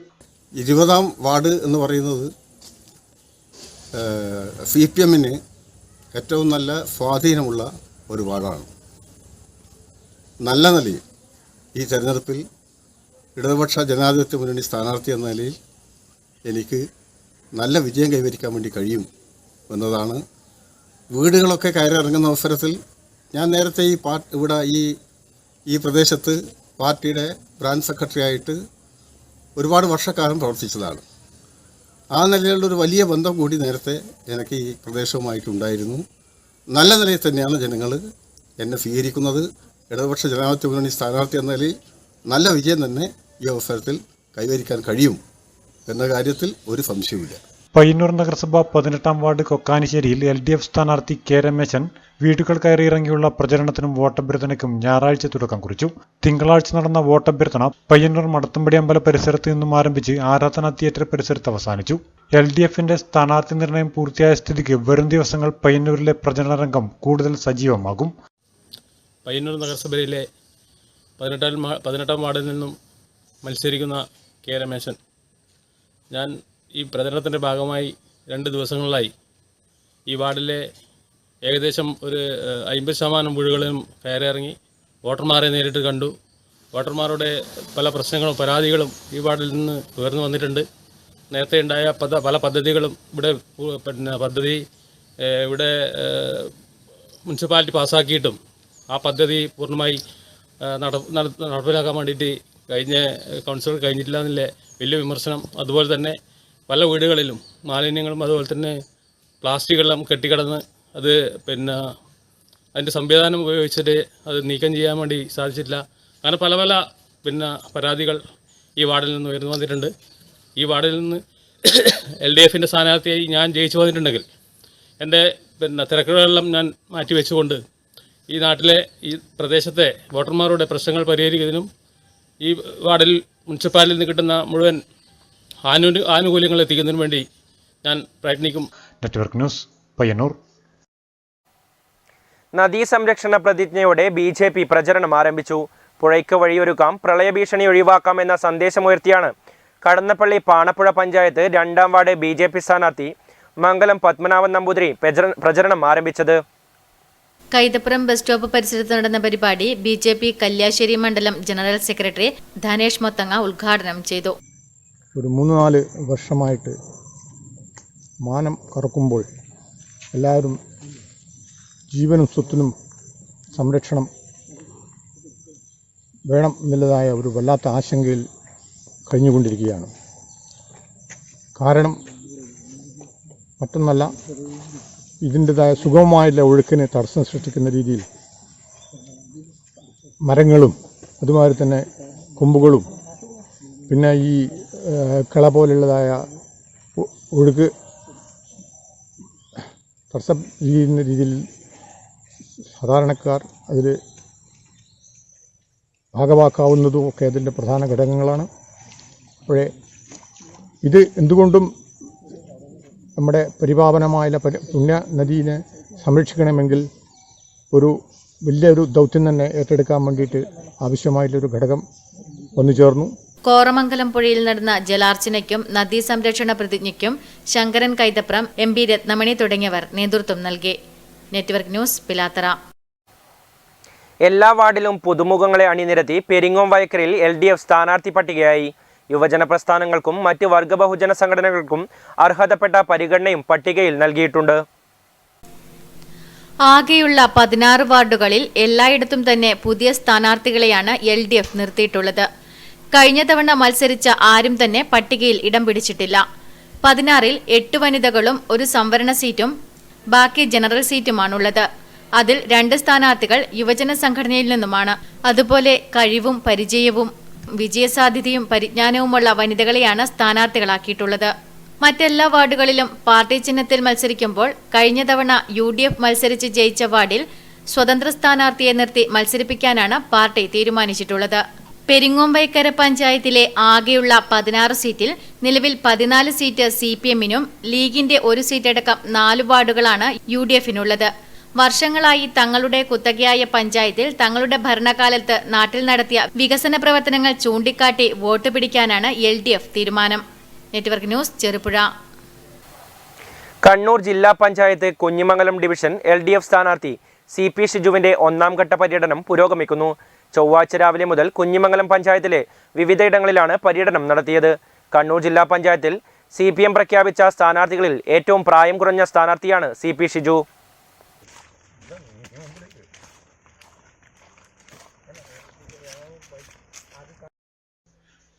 20-ാം വാർഡ് എന്ന് പറയുന്നത് CPMന് ഏറ്റവും നല്ല സ്വാധീനമുള്ള ഒരു വാർഡാണ്. നല്ല നിലയിൽ ഈ തെരഞ്ഞെടുപ്പിൽ ഇടതുപക്ഷ ജനാധിപത്യ മുന്നണി സ്ഥാനാർത്ഥി എന്ന നിലയിൽ എനിക്ക് നല്ല വിജയം കൈവരിക്കാൻ വേണ്ടി കഴിയും എന്നതാണ്. വീടുകളൊക്കെ കയറിയിറങ്ങുന്ന അവസരത്തിൽ ഞാൻ നേരത്തെ ഇവിടെ ഈ പ്രദേശത്ത് പാർട്ടിയുടെ ബ്രാഞ്ച് സെക്രട്ടറി ആയിട്ട് ഒരുപാട് വർഷക്കാലം പ്രവർത്തിച്ചതാണ്. ആ നിലയിലുള്ള ഒരു വലിയ ബന്ധം കൂടി നേരത്തെ എനിക്ക് ഈ പ്രദേശവുമായിട്ടുണ്ടായിരുന്നു. നല്ല നിലയിൽ തന്നെയാണ് ജനങ്ങൾ എന്നെ സ്വീകരിക്കുന്നത്. ഇടതുപക്ഷ ജനാധിപത്യ മുന്നണി സ്ഥാനാർത്ഥി എന്ന നിലയിൽ നല്ല വിജയം തന്നെ ഈ അവസരത്തിൽ കൈവരിക്കാൻ കഴിയും എന്ന കാര്യത്തിൽ ഒരു സംശയവുമില്ല. പയ്യന്നൂർ നഗരസഭ 18-ാം വാർഡ് കൊക്കാനിശ്ശേരിയിൽ LDF സ്ഥാനാർത്ഥി K രമേശൻ വീടുകൾ കയറിയിറങ്ങിയുള്ള പ്രചരണത്തിനും വോട്ടഭ്യർത്ഥനയ്ക്കും ഞായറാഴ്ച തുടക്കം കുറിച്ചു. തിങ്കളാഴ്ച നടന്ന വോട്ടഭ്യർത്ഥന പയ്യന്നൂർ മടത്തുംപടി അമ്പല പരിസരത്ത് നിന്നും ആരംഭിച്ച് ആരാധനാ തിയേറ്റർ പരിസരത്ത് അവസാനിച്ചു. LDFന്റെ സ്ഥാനാർത്ഥി നിർണയം പൂർത്തിയായ സ്ഥിതിക്ക് വരും ദിവസങ്ങൾ പയ്യന്നൂരിലെ പ്രചരണ രംഗം കൂടുതൽ സജീവമാകും. പയ്യന്നൂർ നഗരസഭയിലെ 18-ാം വാർഡിൽ നിന്നും മത്സരിക്കുന്ന K രമേശൻ. ഞാൻ ഈ പ്രചരണത്തിൻ്റെ ഭാഗമായി 2 ദിവസങ്ങളിലായി ഈ വാർഡിലെ ഏകദേശം ഒരു 50% വീടുകളിലും കയറിയിറങ്ങി വോട്ടർമാരെ നേരിട്ട് കണ്ടു. വോട്ടർമാരുടെ പല പ്രശ്നങ്ങളും പരാതികളും ഈ വാർഡിൽ നിന്ന് ഉയർന്നു വന്നിട്ടുണ്ട്. നേരത്തെ ഉണ്ടായ പല പദ്ധതികളും ഇവിടെ മുനിസിപ്പാലിറ്റി പാസ്സാക്കിയിട്ടും ആ പദ്ധതി പൂർണ്ണമായി നടപ്പിലാക്കാൻ വേണ്ടിയിട്ട് കൗൺസിലർ കഴിഞ്ഞിട്ടില്ല എന്നുള്ള വലിയ വിമർശനം. അതുപോലെ തന്നെ പല വീടുകളിലും മാലിന്യങ്ങളും അതുപോലെ തന്നെ പ്ലാസ്റ്റിക്കെല്ലാം കെട്ടിക്കിടന്ന് അത് അതിൻ്റെ സംവിധാനം ഉപയോഗിച്ചിട്ട് അത് നീക്കം ചെയ്യാൻ വേണ്ടി സാധിച്ചിട്ടില്ല. അങ്ങനെ പല പരാതികൾ ഈ വാർഡിൽ നിന്ന് ഉയർന്നു വന്നിട്ടുണ്ട്. ഈ വാർഡിൽ നിന്ന് LDFന്റെ സ്ഥാനാർത്ഥിയായി ഞാൻ ജയിച്ചു വന്നിട്ടുണ്ടെങ്കിൽ എൻ്റെ തിരക്കുകളെല്ലാം ഞാൻ മാറ്റിവെച്ചുകൊണ്ട് ഈ നാട്ടിലെ ഈ പ്രദേശത്തെ വോട്ടർമാരുടെ പ്രശ്നങ്ങൾ പരിഹരിക്കുന്നതിനും ഈ വാർഡിൽ മുനിസിപ്പാലിറ്റിയിൽ നിന്ന് കിട്ടുന്ന മുഴുവൻ ആനുകൂല്യങ്ങൾ എത്തിക്കുന്നതിനും വേണ്ടി ഞാൻ പ്രയത്നിക്കും. Network news Payyanur. നദീ സംരക്ഷണ പ്രതിജ്ഞയോടെ BJP പ്രചരണം ആരംഭിച്ചു. പുഴയ്ക്ക് വഴിയൊരുക്കാം, പ്രളയഭീഷണി ഒഴിവാക്കാം എന്ന സന്ദേശമുയർത്തിയാണ് കടന്നപ്പള്ളി പാണപ്പുഴ പഞ്ചായത്ത് 2ാം വാർഡ് BJP സ്ഥാനാർത്ഥി മംഗലം പത്മനാഭൻ നമ്പൂതിരി പ്രചരണം ആരംഭിച്ചത്. കൈതപ്പുറം ബസ് സ്റ്റോപ്പ് പരിസരത്ത് നടന്ന പരിപാടി BJP കല്യാശ്ശേരി മണ്ഡലം ജനറൽ സെക്രട്ടറി ധനേഷ് മൊത്തങ്ങ ഉദ്ഘാടനം ചെയ്തു. ഒരു 3-4 വർഷമായിട്ട് മാനം കറക്കുമ്പോൾ എല്ലാവരും ജീവനും സ്വത്തിനും സംരക്ഷണം വേണം എന്നുള്ളതായ ഒരു വല്ലാത്ത ആശങ്കയിൽ കഴിഞ്ഞുകൊണ്ടിരിക്കുകയാണ്. കാരണം മറ്റൊന്നല്ല, ഇതിൻ്റെതായ സുഗമമായുള്ള ഒഴുക്കിന് തടസ്സം സൃഷ്ടിക്കുന്ന രീതിയിൽ മരങ്ങളും അതുമാതിരി തന്നെ കൊമ്പുകളും പിന്നെ ഈ കള പോലുള്ളതായ ഒഴുക്ക് തടസ്സം ചെയ്യുന്ന രീതിയിൽ സാധാരണക്കാർ അതിൽ ഭാഗമാക്കാവുന്നതും ഒക്കെ അതിൻ്റെ പ്രധാന ഘടകങ്ങളാണ്. അപ്പോഴേ ഇത് എന്തുകൊണ്ടും നമ്മുടെ പരിപാവനമായ പുണ്യ നദീനെ സംരക്ഷിക്കണമെങ്കിൽ ഒരു വലിയൊരു ദൗത്യം തന്നെ ഏറ്റെടുക്കാൻ വേണ്ടിയിട്ട് ആവശ്യമായിട്ടുള്ളൊരു ഘടകം വന്നു ചേർന്നു. കോറമംഗലം പുഴയിൽ നടന്ന ജലാർച്ചനയ്ക്കും നദീ സംരക്ഷണ പ്രതിജ്ഞയ്ക്കും ശങ്കരൻ കൈതപ്രം, MP രത്നമണി തുടങ്ങിയവർ നേതൃത്വം നൽകി. Network news Pilathara. എല്ലാ വാർഡിലും പുതുമുഖങ്ങളെ അണിനിരത്തി പെരിങ്ങോം വയക്കരയിൽ LDF സ്ഥാനാർത്ഥി പട്ടികയായി. യുവജന പ്രസ്ഥാനങ്ങൾക്കും മറ്റ് വർഗ ബഹുജന സംഘടനകൾക്കും അർഹതപ്പെട്ട പരിഗണനയും പട്ടികയിൽ നൽകിയിട്ടുണ്ട്. ആകെയുള്ള 16 വാർഡുകളിൽ എല്ലായിടത്തും തന്നെ പുതിയ സ്ഥാനാർത്ഥികളെയാണ് LDF നിർത്തിയിട്ടുള്ളത്. കഴിഞ്ഞ തവണ മത്സരിച്ച ആരും തന്നെ പട്ടികയിൽ ഇടം പിടിച്ചിട്ടില്ല. 16-ൽ 8 വനിതകളും ഒരു സംവരണ സീറ്റും ബാക്കി ജനറൽ സീറ്റുമാണുള്ളത്. അതിൽ 2 സ്ഥാനാർത്ഥികൾ യുവജന സംഘടനയിൽ നിന്നുമാണ്. അതുപോലെ കഴിവും പരിചയവും വിജയസാധ്യതയും പരിജ്ഞാനവുമുള്ള വനിതകളെയാണ് സ്ഥാനാർത്ഥികളാക്കിയിട്ടുള്ളത്. മറ്റെല്ലാ വാർഡുകളിലും പാർട്ടി ചിഹ്നത്തിൽ മത്സരിക്കുമ്പോൾ കഴിഞ്ഞ തവണ UDF മത്സരിച്ച് ജയിച്ച വാർഡിൽ സ്വതന്ത്ര സ്ഥാനാർത്ഥിയെ നിർത്തി മത്സരിപ്പിക്കാനാണ് പാർട്ടി തീരുമാനിച്ചിട്ടുള്ളത്. പെരിങ്ങോം വയക്കര പഞ്ചായത്തിലെ ആകെയുള്ള 16 സീറ്റിൽ നിലവിൽ 14 സീറ്റ് CPM-നും ലീഗിന്റെ 1 സീറ്റടക്കം 4 വാർഡുകളാണ് UDF-നുള്ളത്. വർഷങ്ങളായി തങ്ങളുടെ കുത്തകയായ പഞ്ചായത്തിൽ തങ്ങളുടെ ഭരണകാലത്ത് നാട്ടിൽ നടത്തിയ വികസന പ്രവർത്തനങ്ങൾ ചൂണ്ടിക്കാട്ടി വോട്ട് പിടിക്കാനാണ് LDF തീരുമാനം. Network news Cherupuzha. കണ്ണൂർ ജില്ലാ പഞ്ചായത്ത് കുഞ്ഞിമംഗലം ഡിവിഷൻ LDF സ്ഥാനാർത്ഥി CP ഷിജുവിന്റെ 1ാം ഘട്ട പര്യടനം പുരോഗമിക്കുന്നു. ചൊവ്വാഴ്ച രാവിലെ മുതൽ കുഞ്ഞിമംഗലം പഞ്ചായത്തിലെ വിവിധയിടങ്ങളിലാണ് പര്യടനം നടത്തിയത്. കണ്ണൂർ ജില്ലാ പഞ്ചായത്തിൽ CPM പ്രഖ്യാപിച്ച സ്ഥാനാർത്ഥികളിൽ ഏറ്റവും പ്രായം കുറഞ്ഞ സ്ഥാനാർത്ഥിയാണ് CP ഷിജു.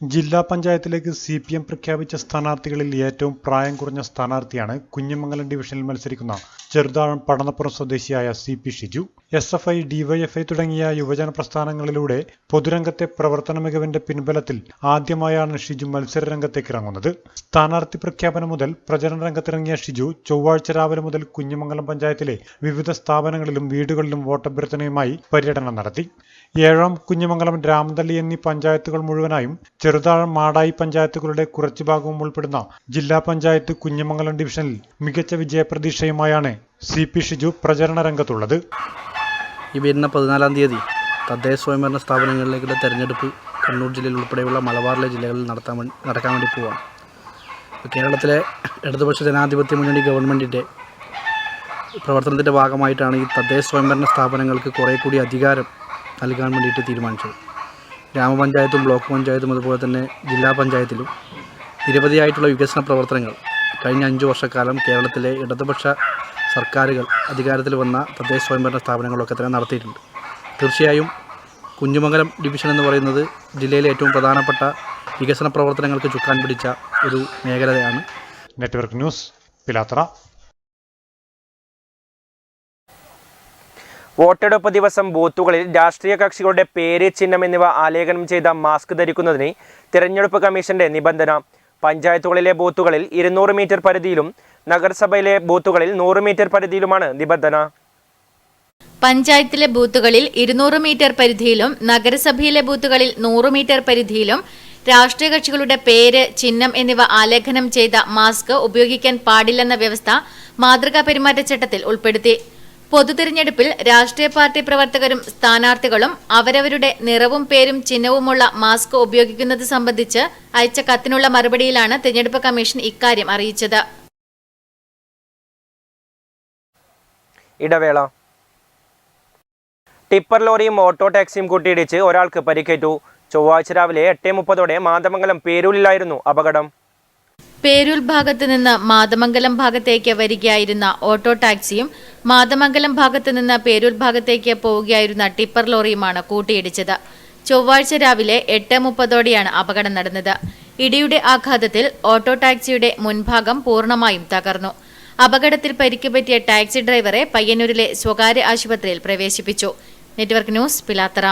ജില്ലാ പഞ്ചായത്തിലേക്ക് CPM പ്രഖ്യാപിച്ച സ്ഥാനാർത്ഥികളിൽ ഏറ്റവും പ്രായം കുറഞ്ഞ സ്ഥാനാർത്ഥിയാണ് കുഞ്ഞിമംഗലം ഡിവിഷനിൽ മത്സരിക്കുന്ന ചെറുതാഴം പടന്നപ്പുറം സ്വദേശിയായ CP ഷിജു. SFI, DYFI തുടങ്ങിയ യുവജന പ്രസ്ഥാനങ്ങളിലൂടെ പൊതുരംഗത്തെ പ്രവർത്തന മികവിന്റെ പിൻബലത്തിൽ ആദ്യമായാണ് ഷിജു മത്സരരംഗത്തേക്ക് ഇറങ്ങുന്നത്. സ്ഥാനാർത്ഥി പ്രഖ്യാപനം മുതൽ പ്രചരണ രംഗത്തിറങ്ങിയ ഷിജു ചൊവ്വാഴ്ച രാവിലെ മുതൽ കുഞ്ഞിമംഗലം പഞ്ചായത്തിലെ വിവിധ സ്ഥാപനങ്ങളിലും വീടുകളിലും വോട്ടഭ്യർത്ഥനയുമായി പര്യടനം നടത്തി. ഏഴാം, കുഞ്ഞിമംഗലം, രാമതള്ളി എന്നീ പഞ്ചായത്തുകൾ മുഴുവനായും ചെറുതാഴം, മാടായി പഞ്ചായത്തുകളുടെ കുറച്ചു ഭാഗവും ഉൾപ്പെടുന്ന ജില്ലാ പഞ്ചായത്ത് കുഞ്ഞിമംഗലം ഡിവിഷനിൽ മികച്ച വിജയപ്രതീക്ഷയുമായാണ് CP ഷിജു പ്രചരണ രംഗത്തുള്ളത്. ഈ വരുന്ന 14-ാം തീയതി തദ്ദേശ സ്വയംഭരണ സ്ഥാപനങ്ങളിലേക്കുള്ള തെരഞ്ഞെടുപ്പ് കണ്ണൂർ ജില്ലയിൽ ഉൾപ്പെടെയുള്ള മലബാറിലെ ജില്ലകളിൽ നടക്കാൻ വേണ്ടി പോവാണ്. കേരളത്തിലെ ഇടതുപക്ഷ ജനാധിപത്യ മുന്നണി ഗവൺമെൻറ്റിൻ്റെ പ്രവർത്തനത്തിൻ്റെ ഭാഗമായിട്ടാണ് ഈ തദ്ദേശ സ്വയംഭരണ സ്ഥാപനങ്ങൾക്ക് കുറേ കൂടി അധികാരം നൽകാൻ വേണ്ടിയിട്ട് തീരുമാനിച്ചത്. ഗ്രാമപഞ്ചായത്തും ബ്ലോക്ക് പഞ്ചായത്തും അതുപോലെ തന്നെ ജില്ലാ പഞ്ചായത്തിലും നിരവധിയായിട്ടുള്ള വികസന പ്രവർത്തനങ്ങൾ കഴിഞ്ഞ 5 വർഷക്കാലം കേരളത്തിലെ ഇടതുപക്ഷ സർക്കാരുകൾ അധികാരത്തിൽ വന്ന തദ്ദേശ സ്വയംഭരണ സ്ഥാപനങ്ങളൊക്കെ തന്നെ നടത്തിയിട്ടുണ്ട്. തീർച്ചയായും കുഞ്ഞിമംഗലം ഡിവിഷൻ എന്ന് പറയുന്നത് ജില്ലയിലെ ഏറ്റവും പ്രധാനപ്പെട്ട വികസന പ്രവർത്തനങ്ങൾക്ക് ചുക്കാൻ പിടിച്ച ഒരു മേഖലയാണ്. Network news Pilathara. വോട്ടെടുപ്പ് ദിവസം ബൂത്തുകളിൽ രാഷ്ട്രീയ കക്ഷികളുടെ പേര്, ചിഹ്നം എന്നിവ ആലേഖനം ചെയ്ത മാസ്ക് ധരിക്കുന്നതിന് തിരഞ്ഞെടുപ്പ് കമ്മീഷന്റെ നിബന്ധന. പഞ്ചായത്തുകളിലെ ബൂത്തുകളിൽ 200 മീറ്റർ പരിധിയിലും നഗരസഭയിലെ ബൂത്തുകളിൽ 100 മീറ്റർ പരിധിയിലുമാണ് നിബന്ധന. പഞ്ചായത്തിലെ ബൂത്തുകളിൽ 200 മീറ്റർ പരിധിയിലും നഗരസഭയിലെ ബൂത്തുകളിൽ 100 മീറ്റർ പരിധിയിലും രാഷ്ട്രീയ കക്ഷികളുടെ പേര്, ചിഹ്നം എന്നിവ ആലേഖനം ചെയ്ത മാസ്ക് ഉപയോഗിക്കാൻ പാടില്ലെന്ന വ്യവസ്ഥ മാതൃകാ പെരുമാറ്റച്ചട്ടത്തിൽ ഉൾപ്പെടുത്തി. പൊതുതിരഞ്ഞെടുപ്പിൽ രാഷ്ട്രീയ പാർട്ടി പ്രവർത്തകരും സ്ഥാനാർത്ഥികളും അവരവരുടെ നിറവും പേരും ചിഹ്നവുമുള്ള മാസ്ക് ഉപയോഗിക്കുന്നത് സംബന്ധിച്ച് അയച്ച കത്തിനുള്ള മറുപടിയിലാണ് തിരഞ്ഞെടുപ്പ് കമ്മീഷൻ ഇക്കാര്യം അറിയിച്ചത്. ഇടവേള. ടിപ്പർ ലോറിയും ഓട്ടോ ടാക്സിയും കൂട്ടിയിടിച്ച് ഒരാൾക്ക് പരിക്കേറ്റു. ചൊവ്വാഴ്ച രാവിലെ 8:30 മാതമംഗലം പേരൂരിലായിരുന്നു അപകടം. പേരൂർ ഭാഗത്ത് നിന്ന് മാതമംഗലം ഭാഗത്തേക്ക് വരികയായിരുന്ന ഓട്ടോ ടാക്സിയും മാതമംഗലം ഭാഗത്ത് നിന്ന് പേരൂർ ഭാഗത്തേക്ക് പോവുകയായിരുന്ന ടിപ്പർ ലോറിയുമാണ് കൂട്ടിയിടിച്ചത്. ചൊവ്വാഴ്ച രാവിലെ 8:30 അപകടം നടന്നത്. ഇടിയുടെ ആഘാതത്തിൽ ഓട്ടോ ടാക്സിയുടെ മുൻഭാഗം പൂർണ്ണമായും തകർന്നു. അപകടത്തിൽ പരിക്കുപറ്റിയ ടാക്സി ഡ്രൈവറെ പയ്യന്നൂരിലെ സ്വകാര്യ ആശുപത്രിയിൽ പ്രവേശിപ്പിച്ചു. Network news, Pilathara.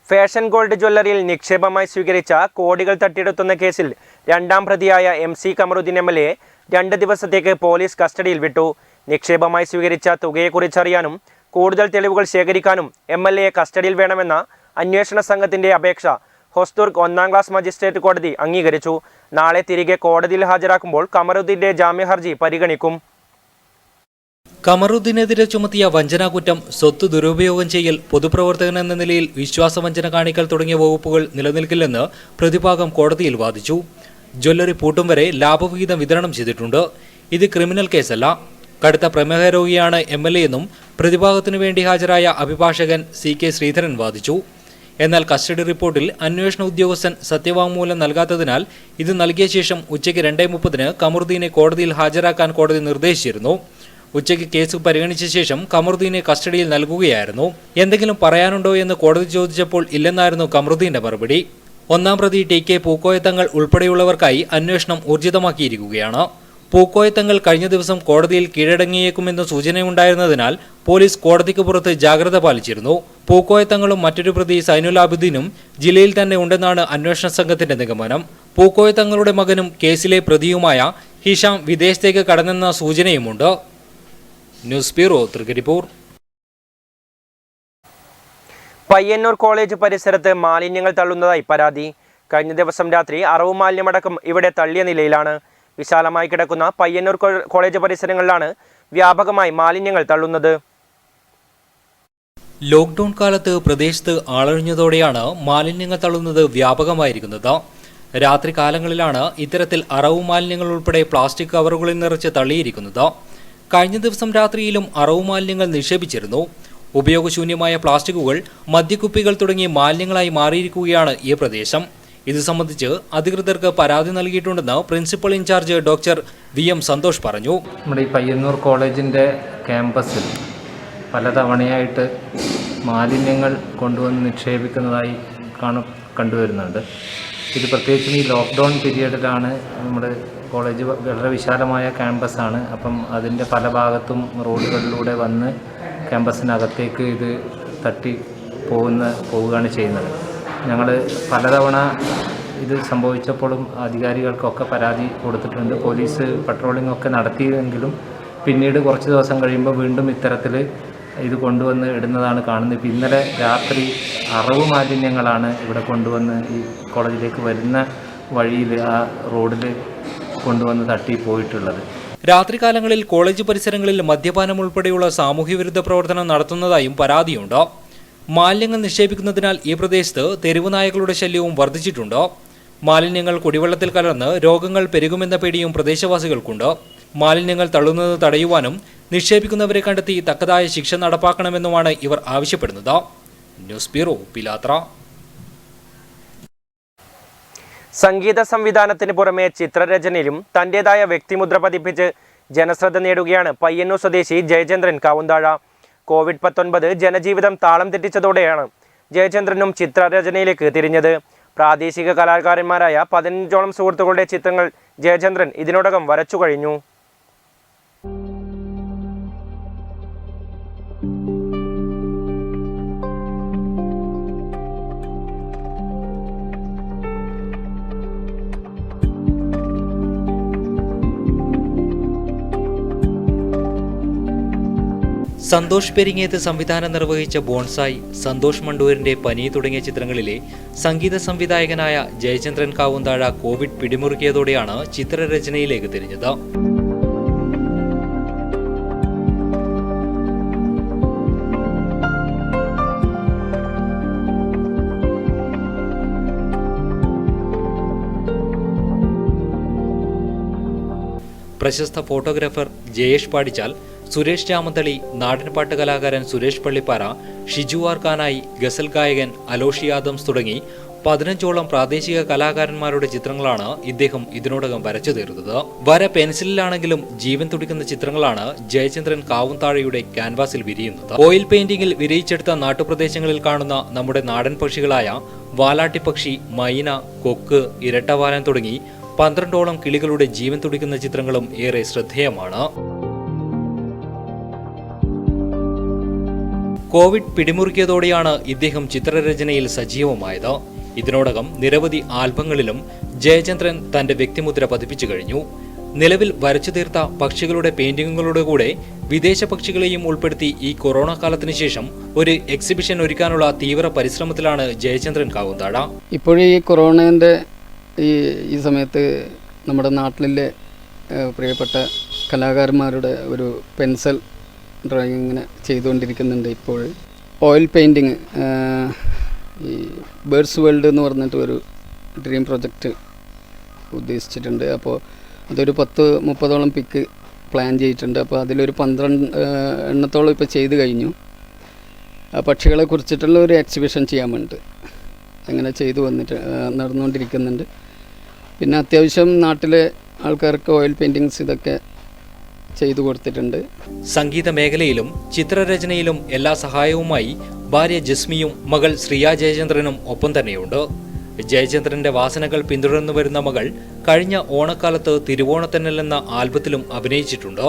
Fashion gold ജ്വല്ലറിയിൽ നിക്ഷേപമായി സ്വീകരിച്ച കോടികൾ തട്ടിയെടുത്തുന്ന കേസിൽ 2ാം പ്രതിയായ MC കമറുദ്ദീൻ MLA 2 ദിവസത്തേക്ക് പോലീസ് കസ്റ്റഡിയിൽ വിട്ടു. നിക്ഷേപമായി സ്വീകരിച്ച തുകയെക്കുറിച്ചറിയാനും കൂടുതൽ തെളിവുകൾ ശേഖരിക്കാനും MLA കസ്റ്റഡിയിൽ വേണമെന്ന അന്വേഷണ സംഘത്തിന്റെ അപേക്ഷ ഹൊസ്ദുർഗ് 1ാം ക്ലാസ് മജിസ്ട്രേറ്റ് കോടതി അംഗീകരിച്ചു. നാളെ തിരികെ കോടതിയിൽ ഹാജരാക്കുമ്പോൾ കമറുദ്ദീന്റെ ജാമ്യ ഹർജി പരിഗണിക്കും. കമറുദ്ദീനെതിരെ ചുമത്തിയ വഞ്ചനാകുറ്റം, സ്വത്ത് ദുരുപയോഗം ചെയ്യൽ, പൊതുപ്രവർത്തകൻ എന്ന നിലയിൽ വിശ്വാസവഞ്ചന കാണിക്കൽ തുടങ്ങിയ വകുപ്പുകൾ നിലനിൽക്കില്ലെന്ന് പ്രതിഭാഗം കോടതിയിൽ വാദിച്ചു. ജ്വല്ലറി പൂട്ടും വരെ ലാഭവിഹിതം വിതരണം ചെയ്തിട്ടുണ്ട്. ഇത് ക്രിമിനൽ കേസല്ല. കടുത്ത പ്രമേഹ രോഗിയാണ് MLA എന്നും പ്രതിഭാഗത്തിനു വേണ്ടി ഹാജരായ അഭിഭാഷകൻ CK ശ്രീധരൻ വാദിച്ചു. എന്നാൽ കസ്റ്റഡി റിപ്പോർട്ടിൽ അന്വേഷണ ഉദ്യോഗസ്ഥൻ സത്യവാങ്മൂലം നൽകാത്തതിനാൽ ഇത് നൽകിയ ശേഷം ഉച്ചയ്ക്ക് 2:30 കമറുദ്ദീനെ കോടതിയിൽ ഹാജരാക്കാൻ കോടതി നിർദ്ദേശിച്ചിരുന്നു. ഉച്ചയ്ക്ക് കേസ് പരിഗണിച്ച ശേഷം കമറുദ്ദീനെ കസ്റ്റഡിയിൽ നൽകുകയായിരുന്നു. എന്തെങ്കിലും പറയാനുണ്ടോ എന്ന് കോടതി ചോദിച്ചപ്പോൾ ഇല്ലെന്നായിരുന്നു കമറുദ്ദീന്റെ മറുപടി. 1ാം പ്രതി TK പൂക്കോയത്തങ്ങൾ ഉൾപ്പെടെയുള്ളവർക്കായി അന്വേഷണം ഊർജിതമാക്കിയിരിക്കുകയാണ്. പൂക്കോയത്തങ്ങൾ കഴിഞ്ഞ ദിവസം കോടതിയിൽ കീഴടങ്ങിയേക്കുമെന്ന് സൂചനയുണ്ടായിരുന്നതിനാൽ പോലീസ് കോടതിക്ക് പുറത്ത് ജാഗ്രത പാലിച്ചിരുന്നു. പൂക്കോയത്തങ്ങളും മറ്റൊരു പ്രതി സൈനുൽ ആബിദീനും ജില്ലയിൽ തന്നെ ഉണ്ടെന്നാണ് അന്വേഷണ സംഘത്തിന്റെ നിഗമനം. പൂക്കോയത്തങ്ങളുടെ മകനും കേസിലെ പ്രതിയുമായ ഹിഷാം വിദേശത്തേക്ക് കടന്നെന്ന സൂചനയുമുണ്ട്. News bureau, Trikaripur. Payyannur college പരിസരത്ത് മാലിന്യങ്ങൾ തള്ളുന്നതായി പരാതി. കഴിഞ്ഞ ദിവസം രാത്രി അറവ് മാലിന്യമടക്കം ഇവിടെ തള്ളിയ നിലയിലാണ്. വിശാലമായി കിടക്കുന്ന പയ്യന്നൂർ കോളേജ് പരിസരങ്ങളിലാണ് വ്യാപകമായി മാലിന്യങ്ങൾ തള്ളുന്നത്. ലോക്ക്ഡൌൺ കാലത്ത് പ്രദേശത്ത് ആളൊഴിഞ്ഞതോടെയാണ് മാലിന്യങ്ങൾ തള്ളുന്നത് വ്യാപകമായിരിക്കുന്നത്. രാത്രി കാലങ്ങളിലാണ് ഇത്തരത്തിൽ അറവ് മാലിന്യങ്ങൾ ഉൾപ്പെടെ പ്ലാസ്റ്റിക് കവറുകളിൽ നിറച്ച് തള്ളിയിരിക്കുന്നത്. കഴിഞ്ഞ ദിവസം രാത്രിയിലും അറവ് മാലിന്യങ്ങൾ നിക്ഷേപിച്ചിരുന്നു. ഉപയോഗശൂന്യമായ പ്ലാസ്റ്റിക്കുകൾ, മദ്യക്കുപ്പികൾ തുടങ്ങിയ മാലിന്യങ്ങളായി മാറിയിരിക്കുകയാണ് ഈ പ്രദേശം. ഇത് സംബന്ധിച്ച് അധികൃതർക്ക് പരാതി നൽകിയിട്ടുണ്ടെന്ന് principal in charge doctor VM Santhosh പറഞ്ഞു. നമ്മുടെ ഈ പയ്യന്നൂർ കോളേജിൻ്റെ ക്യാമ്പസിൽ പലതവണയായിട്ട് മാലിന്യങ്ങൾ കൊണ്ടുവന്ന് നിക്ഷേപിക്കുന്നതായി കണ്ടുവരുന്നുണ്ട്. ഇത് പ്രത്യേകിച്ചും ഈ ലോക്ക്ഡൗൺ പീരീഡിലാണ്. നമ്മുടെ കോളേജ് വളരെ വിശാലമായ ക്യാമ്പസാണ്. അപ്പം അതിൻ്റെ പല ഭാഗത്തും റോഡുകളിലൂടെ വന്ന് ക്യാമ്പസിനകത്തേക്ക് ഇത് തട്ടി പോവുകയാണ് ചെയ്യുന്നത്. ഞങ്ങൾ പലതവണ ഇത് സംഭവിച്ചപ്പോഴും അധികാരികൾക്കൊക്കെ പരാതി കൊടുത്തിട്ടുണ്ട്. പോലീസ് പട്രോളിംഗ് ഒക്കെ നടത്തിയെങ്കിലും പിന്നീട് കുറച്ച് ദിവസം കഴിയുമ്പോൾ വീണ്ടും ഇത്തരത്തിൽ ഇത് കൊണ്ടുവന്ന് ഇടുന്നതാണ് കാണുന്നത്. ഇപ്പം ഇന്നലെ രാത്രി അറവ് മാലിന്യങ്ങളാണ് ഇവിടെ കൊണ്ടുവന്ന് ഈ കോളേജിലേക്ക് വരുന്ന വഴിയിൽ ആ റോഡിൽ കൊണ്ടുവന്ന് തട്ടി പോയിട്ടുള്ളത്. രാത്രികാലങ്ങളിൽ കോളേജ് പരിസരങ്ങളിൽ മദ്യപാനം ഉൾപ്പെടെയുള്ള സാമൂഹ്യവിരുദ്ധ പ്രവർത്തനം നടത്തുന്നതായും പരാതിയുണ്ട്. മാലിന്യങ്ങൾ നിക്ഷേപിക്കുന്നതിനാൽ ഈ പ്രദേശത്ത് തെരുവ് നായകളുടെ ശല്യവും വർദ്ധിച്ചിട്ടുണ്ട്. മാലിന്യങ്ങൾ കുടിവെള്ളത്തിൽ കലർന്ന് രോഗങ്ങൾ പെരുകുമെന്ന പേടിയും പ്രദേശവാസികൾക്കുണ്ട്. മാലിന്യങ്ങൾ തള്ളുന്നത് തടയുവാനും നിക്ഷേപിക്കുന്നവരെ കണ്ടെത്തി തക്കതായ ശിക്ഷ നടപ്പാക്കണമെന്നുമാണ് ഇവർ ആവശ്യപ്പെടുന്നത്. ന്യൂസ് ബ്യൂറോ, പിലാത്ര. സംഗീത സംവിധാനത്തിന് പുറമെ ചിത്രരചനയിലും തന്റേതായ വ്യക്തിമുദ്ര പതിപ്പിച്ച് ജനശ്രദ്ധ നേടുകയാണ് പയ്യന്നൂർ സ്വദേശി ജയചന്ദ്രൻ കാവുന്താഴ. COVID-19 ജനജീവിതം താളം തെറ്റിച്ചതോടെയാണ് ജയചന്ദ്രനും ചിത്രരചനയിലേക്ക് തിരിഞ്ഞത്. പ്രാദേശിക കലാകാരന്മാരായ 15ഓളം സുഹൃത്തുക്കളുടെ ചിത്രങ്ങൾ ജയചന്ദ്രൻ ഇതിനോടകം വരച്ചു കഴിഞ്ഞു. സന്തോഷ് പെരിങ്ങേത്ത് സംവിധാനം നിർവഹിച്ച ബോൺസായി, സന്തോഷ് മണ്ടൂരിന്റെ പനി തുടങ്ങിയ ചിത്രങ്ങളിലെ സംഗീത സംവിധായകനായ ജയചന്ദ്രൻ കാവുന്താഴ കോവിഡ് പിടിമുറുക്കിയതോടെയാണ് ചിത്രരചനയിലേക്ക് തിരിഞ്ഞത്. പ്രശസ്ത ഫോട്ടോഗ്രാഫർ ജയേഷ് പാടിച്ചാൽ, സുരേഷ് രാമന്തളി, നാടൻപാട്ട് കലാകാരൻ സുരേഷ് പള്ളിപ്പാറ, ഷിജു ആർക്കാനായി, ഗസൽ ഗായകൻ അലോഷി ആദംസ് തുടങ്ങി 15ഓളം പ്രാദേശിക കലാകാരന്മാരുടെ ചിത്രങ്ങളാണ് ഇദ്ദേഹം ഇതിനോടകം വരച്ചു തീർത്തത്. വര പെൻസിലിലാണെങ്കിലും ജീവൻ തുടിക്കുന്ന ചിത്രങ്ങളാണ് ജയചന്ദ്രൻ കാവുന്താഴയുടെ ക്യാൻവാസിൽ വിരിയുന്നത്. ഓയിൽ പെയിന്റിംഗിൽ വിരിയിച്ചെടുത്ത നാട്ടുപ്രദേശങ്ങളിൽ കാണുന്ന നമ്മുടെ നാടൻ പക്ഷികളായ വാലാട്ടിപ്പക്ഷി, മൈന, കൊക്ക്, ഇരട്ടവാലൻ തുടങ്ങി 12ഓളം കിളികളുടെ ജീവൻ തുടിക്കുന്ന ചിത്രങ്ങളും ഏറെ ശ്രദ്ധേയമാണ്. കോവിഡ് പിടിമുറുക്കിയതോടെയാണ് ഇദ്ദേഹം ചിത്രരചനയിൽ സജീവമായത്. ഇതിനോടകം നിരവധി ആൽബങ്ങളിലും ജയചന്ദ്രൻ തന്റെ വ്യക്തിമുദ്ര പതിപ്പിച്ചു കഴിഞ്ഞു. നിലവിൽ വരച്ചു തീർത്ത പക്ഷികളുടെ പെയിന്റിങ്ങുകളുടെ കൂടെ വിദേശ പക്ഷികളെയും ഉൾപ്പെടുത്തി ഈ കൊറോണ കാലത്തിന് ശേഷം ഒരു എക്സിബിഷൻ ഒരുക്കാനുള്ള തീവ്ര പരിശ്രമത്തിലാണ് ജയചന്ദ്രൻ കാവുന്താഴ. ഇപ്പോഴീ കൊറോണയുടെ ഈ സമയത്ത് നമ്മുടെ നാട്ടിലെ പ്രിയപ്പെട്ട കലാകാരന്മാരുടെ ഒരു പെൻസിൽ ഡ്രോയിങ് ഇങ്ങനെ ചെയ്തുകൊണ്ടിരിക്കുന്നുണ്ട്. ഇപ്പോൾ ഓയിൽ പെയിൻറ്റിങ്, ഈ ബേർഡ്സ് വേൾഡ് എന്ന് പറഞ്ഞിട്ട് ഒരു ഡ്രീം പ്രൊജക്റ്റ് ഉദ്ദേശിച്ചിട്ടുണ്ട്. അപ്പോൾ അതൊരു 10-30ഓളം പിക്ക് പ്ലാൻ ചെയ്തിട്ടുണ്ട്. അപ്പോൾ അതിലൊരു 12 എണ്ണത്തോളം ഇപ്പോൾ ചെയ്ത് കഴിഞ്ഞു. പക്ഷികളെ കുറിച്ചിട്ടുള്ള ഒരു എക്സിബിഷൻ ചെയ്യാൻ വേണ്ടി അങ്ങനെ ചെയ്തു നടന്നുകൊണ്ടിരിക്കുന്നുണ്ട്. പിന്നെ അത്യാവശ്യം നാട്ടിലെ ആൾക്കാർക്ക് ഓയിൽ പെയിൻറ്റിങ്സ് ഇതൊക്കെ ചെയ്തു കൊടുത്തിട്ടുണ്ട്. സംഗീത മേഖലയിലും ചിത്രരചനയിലും എല്ലാ സഹായവുമായി ഭാര്യ ജസ്മിയും മകൾ ശ്രീയ ജയചന്ദ്രനും ഒപ്പം തന്നെയുണ്ട്. ജയചന്ദ്രന്റെ വാസനകൾ പിന്തുടർന്നു വരുന്ന മകൾ കഴിഞ്ഞ ഓണക്കാലത്ത് തിരുവോണത്തന്നൽ എന്ന ആൽബത്തിലും അഭിനയിച്ചിട്ടുണ്ട്.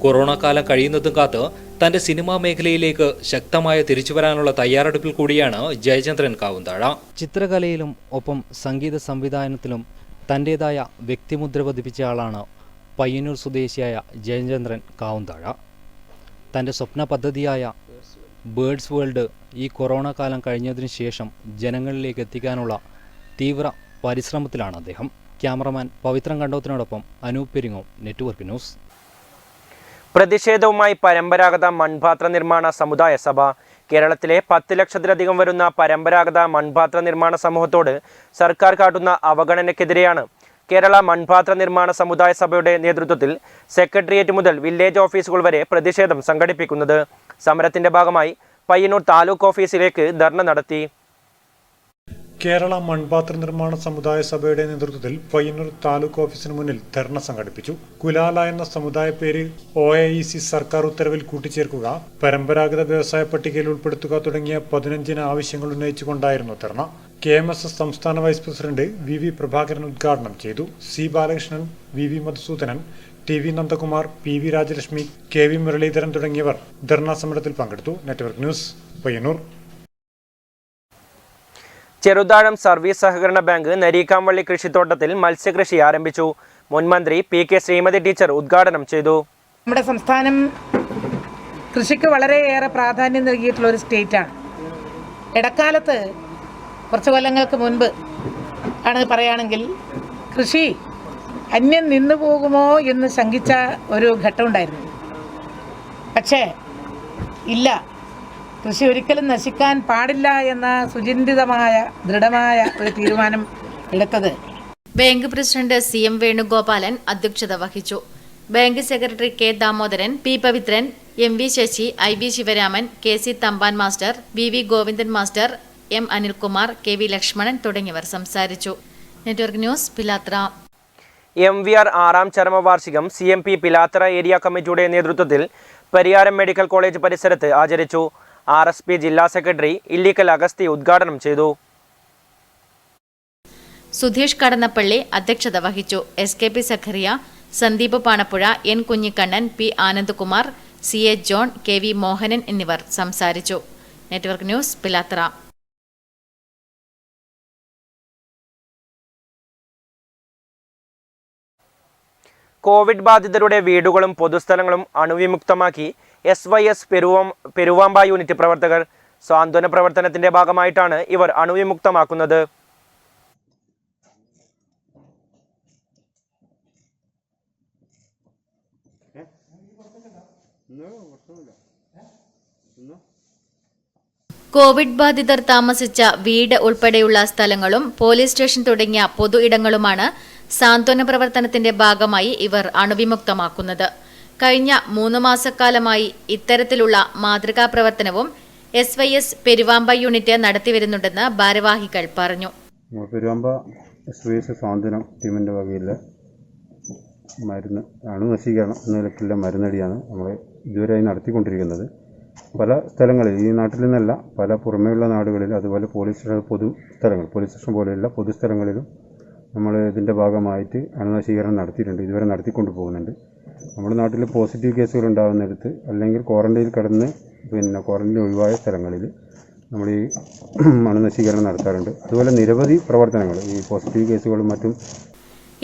കൊറോണ കാലം കഴിയുന്നതും കാത്ത് തന്റെ സിനിമാ മേഖലയിലേക്ക് ശക്തമായ തിരിച്ചുവരാനുള്ള തയ്യാറെടുപ്പിൽ കൂടിയാണ് ജയചന്ദ്രൻ കാവുന്താഴ. ചിത്രകലയിലും ഒപ്പം സംഗീത സംവിധാനത്തിലും തന്റേതായ വ്യക്തിമുദ്ര പതിപ്പിച്ച ആളാണ് പയ്യന്നൂർ സ്വദേശിയായ ജയചന്ദ്രൻ കാവുന്താഴ. തന്റെ സ്വപ്ന പദ്ധതിയായ ബേർഡ്സ് വേൾഡ് ഈ കൊറോണ കാലം കഴിഞ്ഞതിനു ശേഷം ജനങ്ങളിലേക്ക് എത്തിക്കാനുള്ള തീവ്ര പരിശ്രമത്തിലാണ് അദ്ദേഹം. ക്യാമറമാൻ പവിത്രൻ കണ്ടോത്തിനോടൊപ്പം അനൂപ് പെരിങ്ങോം, നെറ്റ്വർക്ക് ന്യൂസ്. പ്രതിഷേധവുമായി പരമ്പരാഗത മൺപാത്ര നിർമ്മാണ സമുദായ സഭ. കേരളത്തിലെ 10 ലക്ഷത്തിലധികം വരുന്ന പരമ്പരാഗത മൺപാത്ര നിർമ്മാണ സമൂഹത്തോട് സർക്കാർ കാട്ടുന്ന അവഗണനയ്ക്കെതിരെയാണ് കേരള മൺപാത്ര നിർമ്മാണ സമുദായ സഭയുടെ നേതൃത്വത്തിൽ സെക്രട്ടേറിയറ്റ് മുതൽ വില്ലേജ് ഓഫീസുകൾ വരെ പ്രതിഷേധം സംഘടിപ്പിക്കുന്നത്. സമരത്തിന്റെ ഭാഗമായി പയ്യന്നൂർ താലൂക്ക് ഓഫീസിലേക്ക് ധർണ നടത്തി. കേരള മൺപാത്ര നിർമ്മാണ സമുദായ സഭയുടെ നേതൃത്വത്തിൽ പയ്യന്നൂർ താലൂക്ക് ഓഫീസിന് മുന്നിൽ ധർണ സംഘടിപ്പിച്ചു. കുലാല എന്ന സമുദായ പേര് OAEC സർക്കാർ ഉത്തരവിൽ കൂട്ടിച്ചേർക്കുക, പരമ്പരാഗത വ്യവസായ പട്ടികയിൽ ഉൾപ്പെടുത്തുക തുടങ്ങിയ 15 ആവശ്യങ്ങൾ ഉന്നയിച്ചുകൊണ്ടായിരുന്നു ധർണ. KMSS സംസ്ഥാന വൈസ് പ്രസിഡന്റ് VV പ്രഭാകരൻ ഉദ്ഘാടനം ചെയ്തു. C Balakrishnan, VV Madhusoodanan, TV Nandakumar, PV Rajalakshmi, KV Muraleedharan തുടങ്ങിയവർ ധർണാ സമരത്തിൽ പങ്കെടുത്തു. Network news, Payyanur. Cheruthazham service സഹകരണ ബാങ്ക് നരീക്കാംവള്ളി കൃഷിത്തോട്ടത്തിൽ മത്സ്യകൃഷി ആരംഭിച്ചു. മുൻ മന്ത്രി PK ശ്രീമതി ടീച്ചർ ഉദ്ഘാടനം ചെയ്തു. നമ്മുടെ സംസ്ഥാനം കൃഷിക്ക് വളരെയേറെ പ്രാധാന്യം നൽകിയിട്ടുള്ള ഒരു സ്റ്റേറ്റാണ്. ഇടക്കാലത്ത് കുറച്ച് കൊല്ലങ്ങൾക്ക് മുൻപ് ആണ് പറയുകയാണെങ്കിൽ കൃഷി അന്യം നിന്നു പോകുമോ എന്ന് ശങ്കിച്ച ഒരു ഘട്ടമുണ്ടായിരുന്നു. പക്ഷേ ഇല്ല, കൃഷി ഒരിക്കലും നശിക്കാൻ പാടില്ല എന്ന സുചിന്തിതമായ ദൃഢമായ ഒരു തീരുമാനം എടുത്തത്. ബാങ്ക് പ്രസിഡന്റ് CM വേണുഗോപാലൻ അധ്യക്ഷത വഹിച്ചു. Bank secretary K Damodaran, P Pavithran, MV Sasi, IB Sivaraman, KC Thampan master, VV Govindan master, M Anilkumar, KV Lakshmanan തുടങ്ങിയവർ സംസാരിച്ചു. Network news, Pilathara. MVR 6ാം ചരമവാർഷികം CMP പിലാത്ര ഏരിയ കമ്മിറ്റിയുടെ നേതൃത്വത്തിൽ പരിയാരം മെഡിക്കൽ കോളേജ് പരിസരത്ത് ആചരിച്ചു. RSP ജില്ലാ സെക്രട്ടറി ഇല്ലിക്കൽ അഗസ്തി ഉദ്ഘാടനം ചെയ്തു. സുധീഷ് കടന്നപ്പള്ളി അധ്യക്ഷത വഹിച്ചു. SKP Zacharia, Sandeep Panappuzha, N Kunhikannan, P Anandakumar, CA John, KV Mohanan എന്നിവർ സംസാരിച്ചു. Network news, Pilathara. കോവിഡ് ബാധിതരുടെ വീടുകളും പൊതുസ്ഥലങ്ങളും അണുവിമുക്തമാക്കി SYS പെരുവാമ്പ യൂണിറ്റ് പ്രവർത്തകർ. സാന്ത്വന പ്രവർത്തനത്തിന്റെ ഭാഗമായിട്ടാണ് ഇവർ അണുവിമുക്തമാക്കുന്നത്. കോവിഡ് ബാധിതർ താമസിച്ച വീട് ഉൾപ്പെടെയുള്ള സ്ഥലങ്ങളും പോലീസ് സ്റ്റേഷൻ തുടങ്ങിയ പൊതു ഇടങ്ങളുമാണ് സാന്ത്വന പ്രവർത്തനത്തിന്റെ ഭാഗമായി ഇവർ അണുവിമുക്തമാക്കുന്നത്. കഴിഞ്ഞ 3 മാസക്കാലമായി ഇത്തരത്തിലുള്ള മാതൃകാ പ്രവർത്തനവും SYS പെരുവാമ്പ യൂണിറ്റ് നടത്തിവരുന്നുണ്ടെന്ന് ഭാരവാഹികൾ പറഞ്ഞു. പെരുവാമ്പ SYS സാന്ത്വനം ടീമിൻ്റെ വകയിലെ മരുന്ന് അണുനശീകരണം എന്ന നിലയ്ക്കുള്ള മരുന്നടിയാണ് നമ്മൾ ഇതുവരെയായി നടത്തിക്കൊണ്ടിരിക്കുന്നത്. പല സ്ഥലങ്ങളിൽ, ഈ നാട്ടിൽ നിന്നല്ല, പല പുറമേയുള്ള നാടുകളിൽ, അതുപോലെ പോലീസ് സ്റ്റേഷൻ പോലെയുള്ള പൊതുസ്ഥലങ്ങളിലും നമ്മൾ ഇതിൻ്റെ ഭാഗമായിട്ട് അണുനശീകരണം നടത്തിയിട്ടുണ്ട്, ഇതുവരെ നടത്തിക്കൊണ്ടു പോകുന്നുണ്ട്. നമ്മുടെ നാട്ടിൽ പോസിറ്റീവ് കേസുകൾ ഉണ്ടാകുന്നിടത്ത് അല്ലെങ്കിൽ ക്വാറന്റൈനിൽ കിടന്ന് ക്വാറന്റൈൻ ഒഴിവായ സ്ഥലങ്ങളിൽ നമ്മൾ ഈ അണുനശീകരണം നടത്താറുണ്ട്. അതുപോലെ നിരവധി പ്രവർത്തനങ്ങൾ ഈ പോസിറ്റീവ് കേസുകളും മറ്റും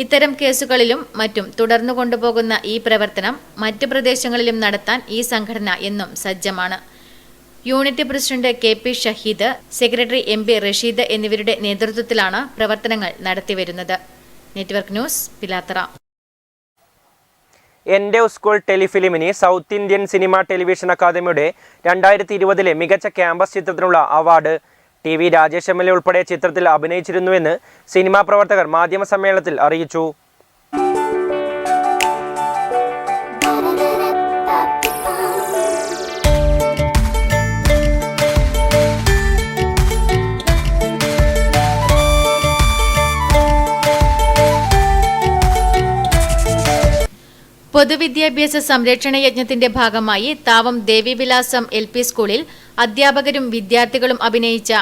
ഇത്തരം കേസുകളിലും മറ്റും തുടർന്നു കൊണ്ടുപോകുന്ന ഈ പ്രവർത്തനം മറ്റ് പ്രദേശങ്ങളിലും നടത്താൻ ഈ സംഘടന എന്നും സജ്ജമാണ്. Unit president KP Shaheed, secretary MB Rasheed എന്നിവരുടെ നേതൃത്വത്തിലാണ് പ്രവർത്തനങ്ങൾ നടത്തിവരുന്നത്. Network news, Pilathara. എൻ്റെ സ്കൂൾ ടെലിഫിലിമിന് സൗത്ത് ഇന്ത്യൻ സിനിമ ടെലിവിഷൻ അക്കാദമിയുടെ 2020 മികച്ച ക്യാമ്പസ് ചിത്രത്തിനുള്ള അവാർഡ്. TV രാജേഷ് MLA ഉൾപ്പെടെ ചിത്രത്തിൽ അഭിനയിച്ചിരുന്നുവെന്ന് സിനിമാ പ്രവർത്തകർ മാധ്യമസമ്മേളനത്തിൽ അറിയിച്ചു. പൊതുവിദ്യാഭ്യാസ സംരക്ഷണ യജ്ഞത്തിന്റെ ഭാഗമായി താവം ദേവിവിലാസം LP സ്കൂളിൽ അധ്യാപകരും വിദ്യാർത്ഥികളും അഭിനയിച്ച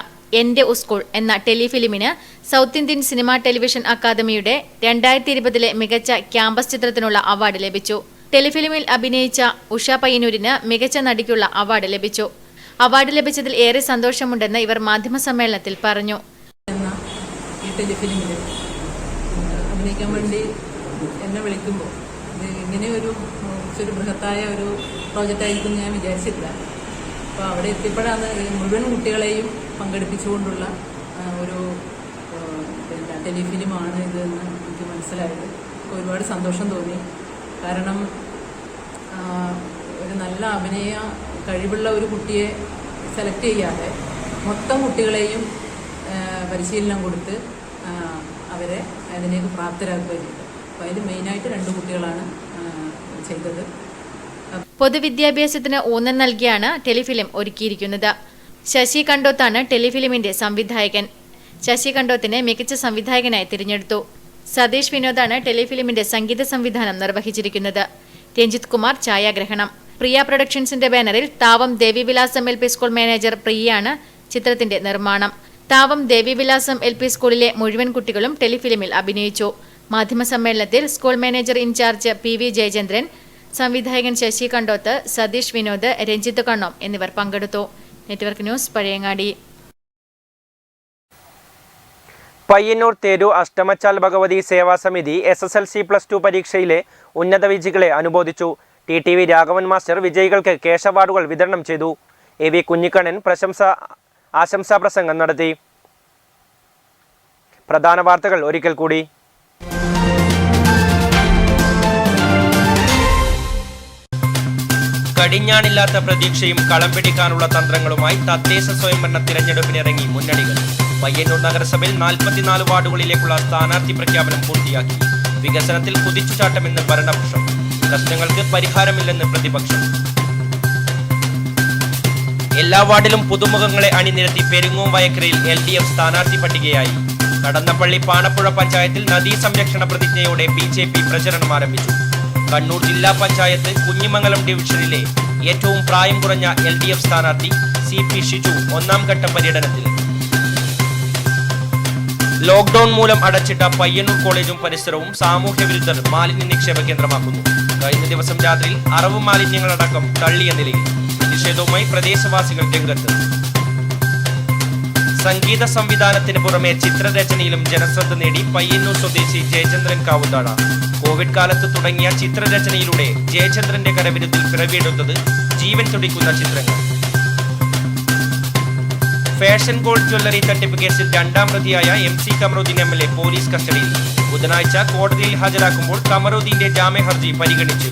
എൻ്റെ സ്കൂൾ എന്ന ടെലിഫിലിമിന് സൗത്ത് ഇന്ത്യൻ സിനിമ ടെലിവിഷൻ അക്കാദമിയുടെ 2020 മികച്ച ക്യാമ്പസ് ചിത്രത്തിനുള്ള അവാർഡ് ലഭിച്ചു. ടെലിഫിലിമിൽ അഭിനയിച്ച ഉഷ പയ്യന്നൂരിന് മികച്ച നടിക്കുള്ള അവാർഡ് ലഭിച്ചു. അവാർഡ് ലഭിച്ചതിൽ ഏറെ സന്തോഷമുണ്ടെന്ന് ഇവർ മാധ്യമസമ്മേളനത്തിൽ പറഞ്ഞു. ഈ ടെലിഫിലിമിൽ അഭിനയിക്കാൻ വേണ്ടി എന്നെ വിളിക്കുമ്പോൾ ഇങ്ങനെ ഒരു ബൃഹത്തായ ഒരു പ്രോജക്റ്റ് ആയിരിക്കും ഞാൻ വിചാരിച്ചില്ല. അപ്പോൾ അവിടെ എത്തിയപ്പോഴാണ് മുഴുവൻ കുട്ടികളെയും പങ്കെടുപ്പിച്ചുകൊണ്ടുള്ള ഒരു ടെലിഫിലിമാണ് ഇതെന്ന് എനിക്ക് മനസ്സിലായത്. അപ്പോൾ ഒരുപാട് സന്തോഷം തോന്നി. കാരണം ഒരു നല്ല അഭിനയ കഴിവുള്ള ഒരു കുട്ടിയെ സെലക്ട് ചെയ്യാതെ മൊത്തം കുട്ടികളെയും പരിശീലനം കൊടുത്ത് അവരെ അതിനേക്ക് പ്രാപ്തരാക്കുകയും ചെയ്തു. അപ്പോൾ അതിൽ മെയിനായിട്ട് 2 കുട്ടികളാണ് ചെയ്തത്. പൊതുവിദ്യാഭ്യാസത്തിന് ഊന്നൽ നൽകിയാണ് ടെലിഫിലിം ഒരുക്കിയിരിക്കുന്നത്. ശശി കണ്ടോത്താണ് ടെലിഫിലിമിന്റെ സംവിധായകൻ. ശശി കണ്ടോത്തിനെ മികച്ച സംവിധായകനായി തിരഞ്ഞെടുത്തു. സതീഷ് വിനോദാണ് ടെലിഫിലിമിന്റെ സംഗീത സംവിധാനം നിർവഹിച്ചിരിക്കുന്നത്. രഞ്ജിത് കുമാർ ഛായാഗ്രഹണം. പ്രിയ പ്രൊഡക്ഷൻസിന്റെ ബാനറിൽ Thavam Devivilasam LP school manager പ്രിയയാണ് ചിത്രത്തിന്റെ നിർമ്മാണം. താവം ദേവിവിലാസം LP സ്കൂളിലെ മുഴുവൻ കുട്ടികളും ടെലിഫിലിമിൽ അഭിനയിച്ചു. മാധ്യമസമ്മേളനത്തിൽ school manager in charge PV Jayachandran, സംവിധായകൻ ശശി കണ്ടോത്ത്, സതീഷ് വിനോദ്, രഞ്ജിത്ത് കണ്ണോം എന്നിവർ പങ്കെടുത്തു. Network news, Pazhayangadi. Payyannur Theru Ashtamachal Bhagavathi Seva Samithi SSLC+2 പരീക്ഷയിലെ ഉന്നത വിജയികളെ അനുമോദിച്ചു. TTV രാഘവൻ മാസ്റ്റർ വിജയികൾക്ക് ക്യാഷ് അവാർഡുകൾ വിതരണം ചെയ്തു. AV കുഞ്ഞിക്കണ്ണൻ ആശംസാ പ്രസംഗം നടത്തി. പ്രധാന വാർത്തകൾ ഒരിക്കൽ കൂടി. കടിഞ്ഞാണില്ലാത്ത പ്രതീക്ഷയും കളം പിടിക്കാനുള്ള തന്ത്രങ്ങളുമായി തദ്ദേശ സ്വയംഭരണ തിരഞ്ഞെടുപ്പിനിറങ്ങി മുന്നണികൾ. പയ്യന്നൂർ നഗരസഭയിൽ 44 വാർഡുകളിലേക്കുള്ള സ്ഥാനാർത്ഥി പ്രഖ്യാപനം പൂർത്തിയാക്കി. വികസനത്തിൽ കുതിച്ചുചാട്ടമെന്ന് ഭരണപക്ഷം, പ്രശ്നങ്ങൾക്ക് പരിഹാരമില്ലെന്ന് പ്രതിപക്ഷം. എല്ലാ വാർഡിലും പുതുമുഖങ്ങളെ അണിനിരത്തി പെരുങ്ങോം വയക്കരയിൽ LDF സ്ഥാനാർത്ഥി പട്ടികയായി. കടന്നപ്പള്ളി പാണപ്പുഴ പഞ്ചായത്തിൽ നദീ സംരക്ഷണ പ്രതിജ്ഞയോടെ BJP പ്രചരണം ആരംഭിച്ചു. കണ്ണൂർ ജില്ലാ പഞ്ചായത്ത് കുഞ്ഞിമംഗലം ഡിവിഷനിലെ ഏറ്റവും പ്രായം കുറഞ്ഞ LDF സ്ഥാനാർത്ഥി CP ഷിജു 1ാം ഘട്ട പര്യടനത്തിൽ. ലോക്ക്ഡൌൺ മൂലം അടച്ചിട്ട പയ്യന്നൂർ കോളേജും പരിസരവും സാമൂഹ്യ വിരുദ്ധർ മാലിന്യ നിക്ഷേപ കേന്ദ്രമാക്കുന്നു. കഴിഞ്ഞ ദിവസം രാത്രിയിൽ അറവ് മാലിന്യങ്ങളടക്കം തള്ളിയ നിലയിൽ പ്രതിഷേധവുമായി പ്രദേശവാസികൾ രംഗത്ത്. സംഗീത സംവിധാനത്തിന് പുറമെ ചിത്രരചനയിലും ജനശ്രദ്ധ നേടി പയ്യന്നൂർ സ്വദേശി ജയചന്ദ്രൻ കാവുതാഴ. കോവിഡ് കാലത്ത് തുടങ്ങിയ ചിത്രരചനയിലൂടെ ജയചന്ദ്രന്റെ കരവിരുത്തിൽ പിറവിയെടുത്തത് ജീവൻ തുടിക്കുന്ന ചിത്രങ്ങൾ. ഫാഷൻ ഗോൾഡ് ജ്വല്ലറി തട്ടിപ്പ് കേസിൽ 2ാം പ്രതിയായ MC കമറുദ്ദീൻ MLA പോലീസ് കസ്റ്റഡിയിൽ. ബുധനാഴ്ച കോടതിയിൽ ഹാജരാക്കുമ്പോൾ കമറുദ്ദീന്റെ ജാമ്യ ഹർജി പരിഗണിച്ചു.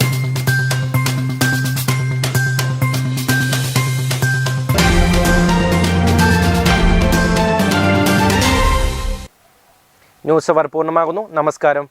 ന്യൂസ് അവർ പൂർണ്ണമാകുന്നു. നമസ്കാരം.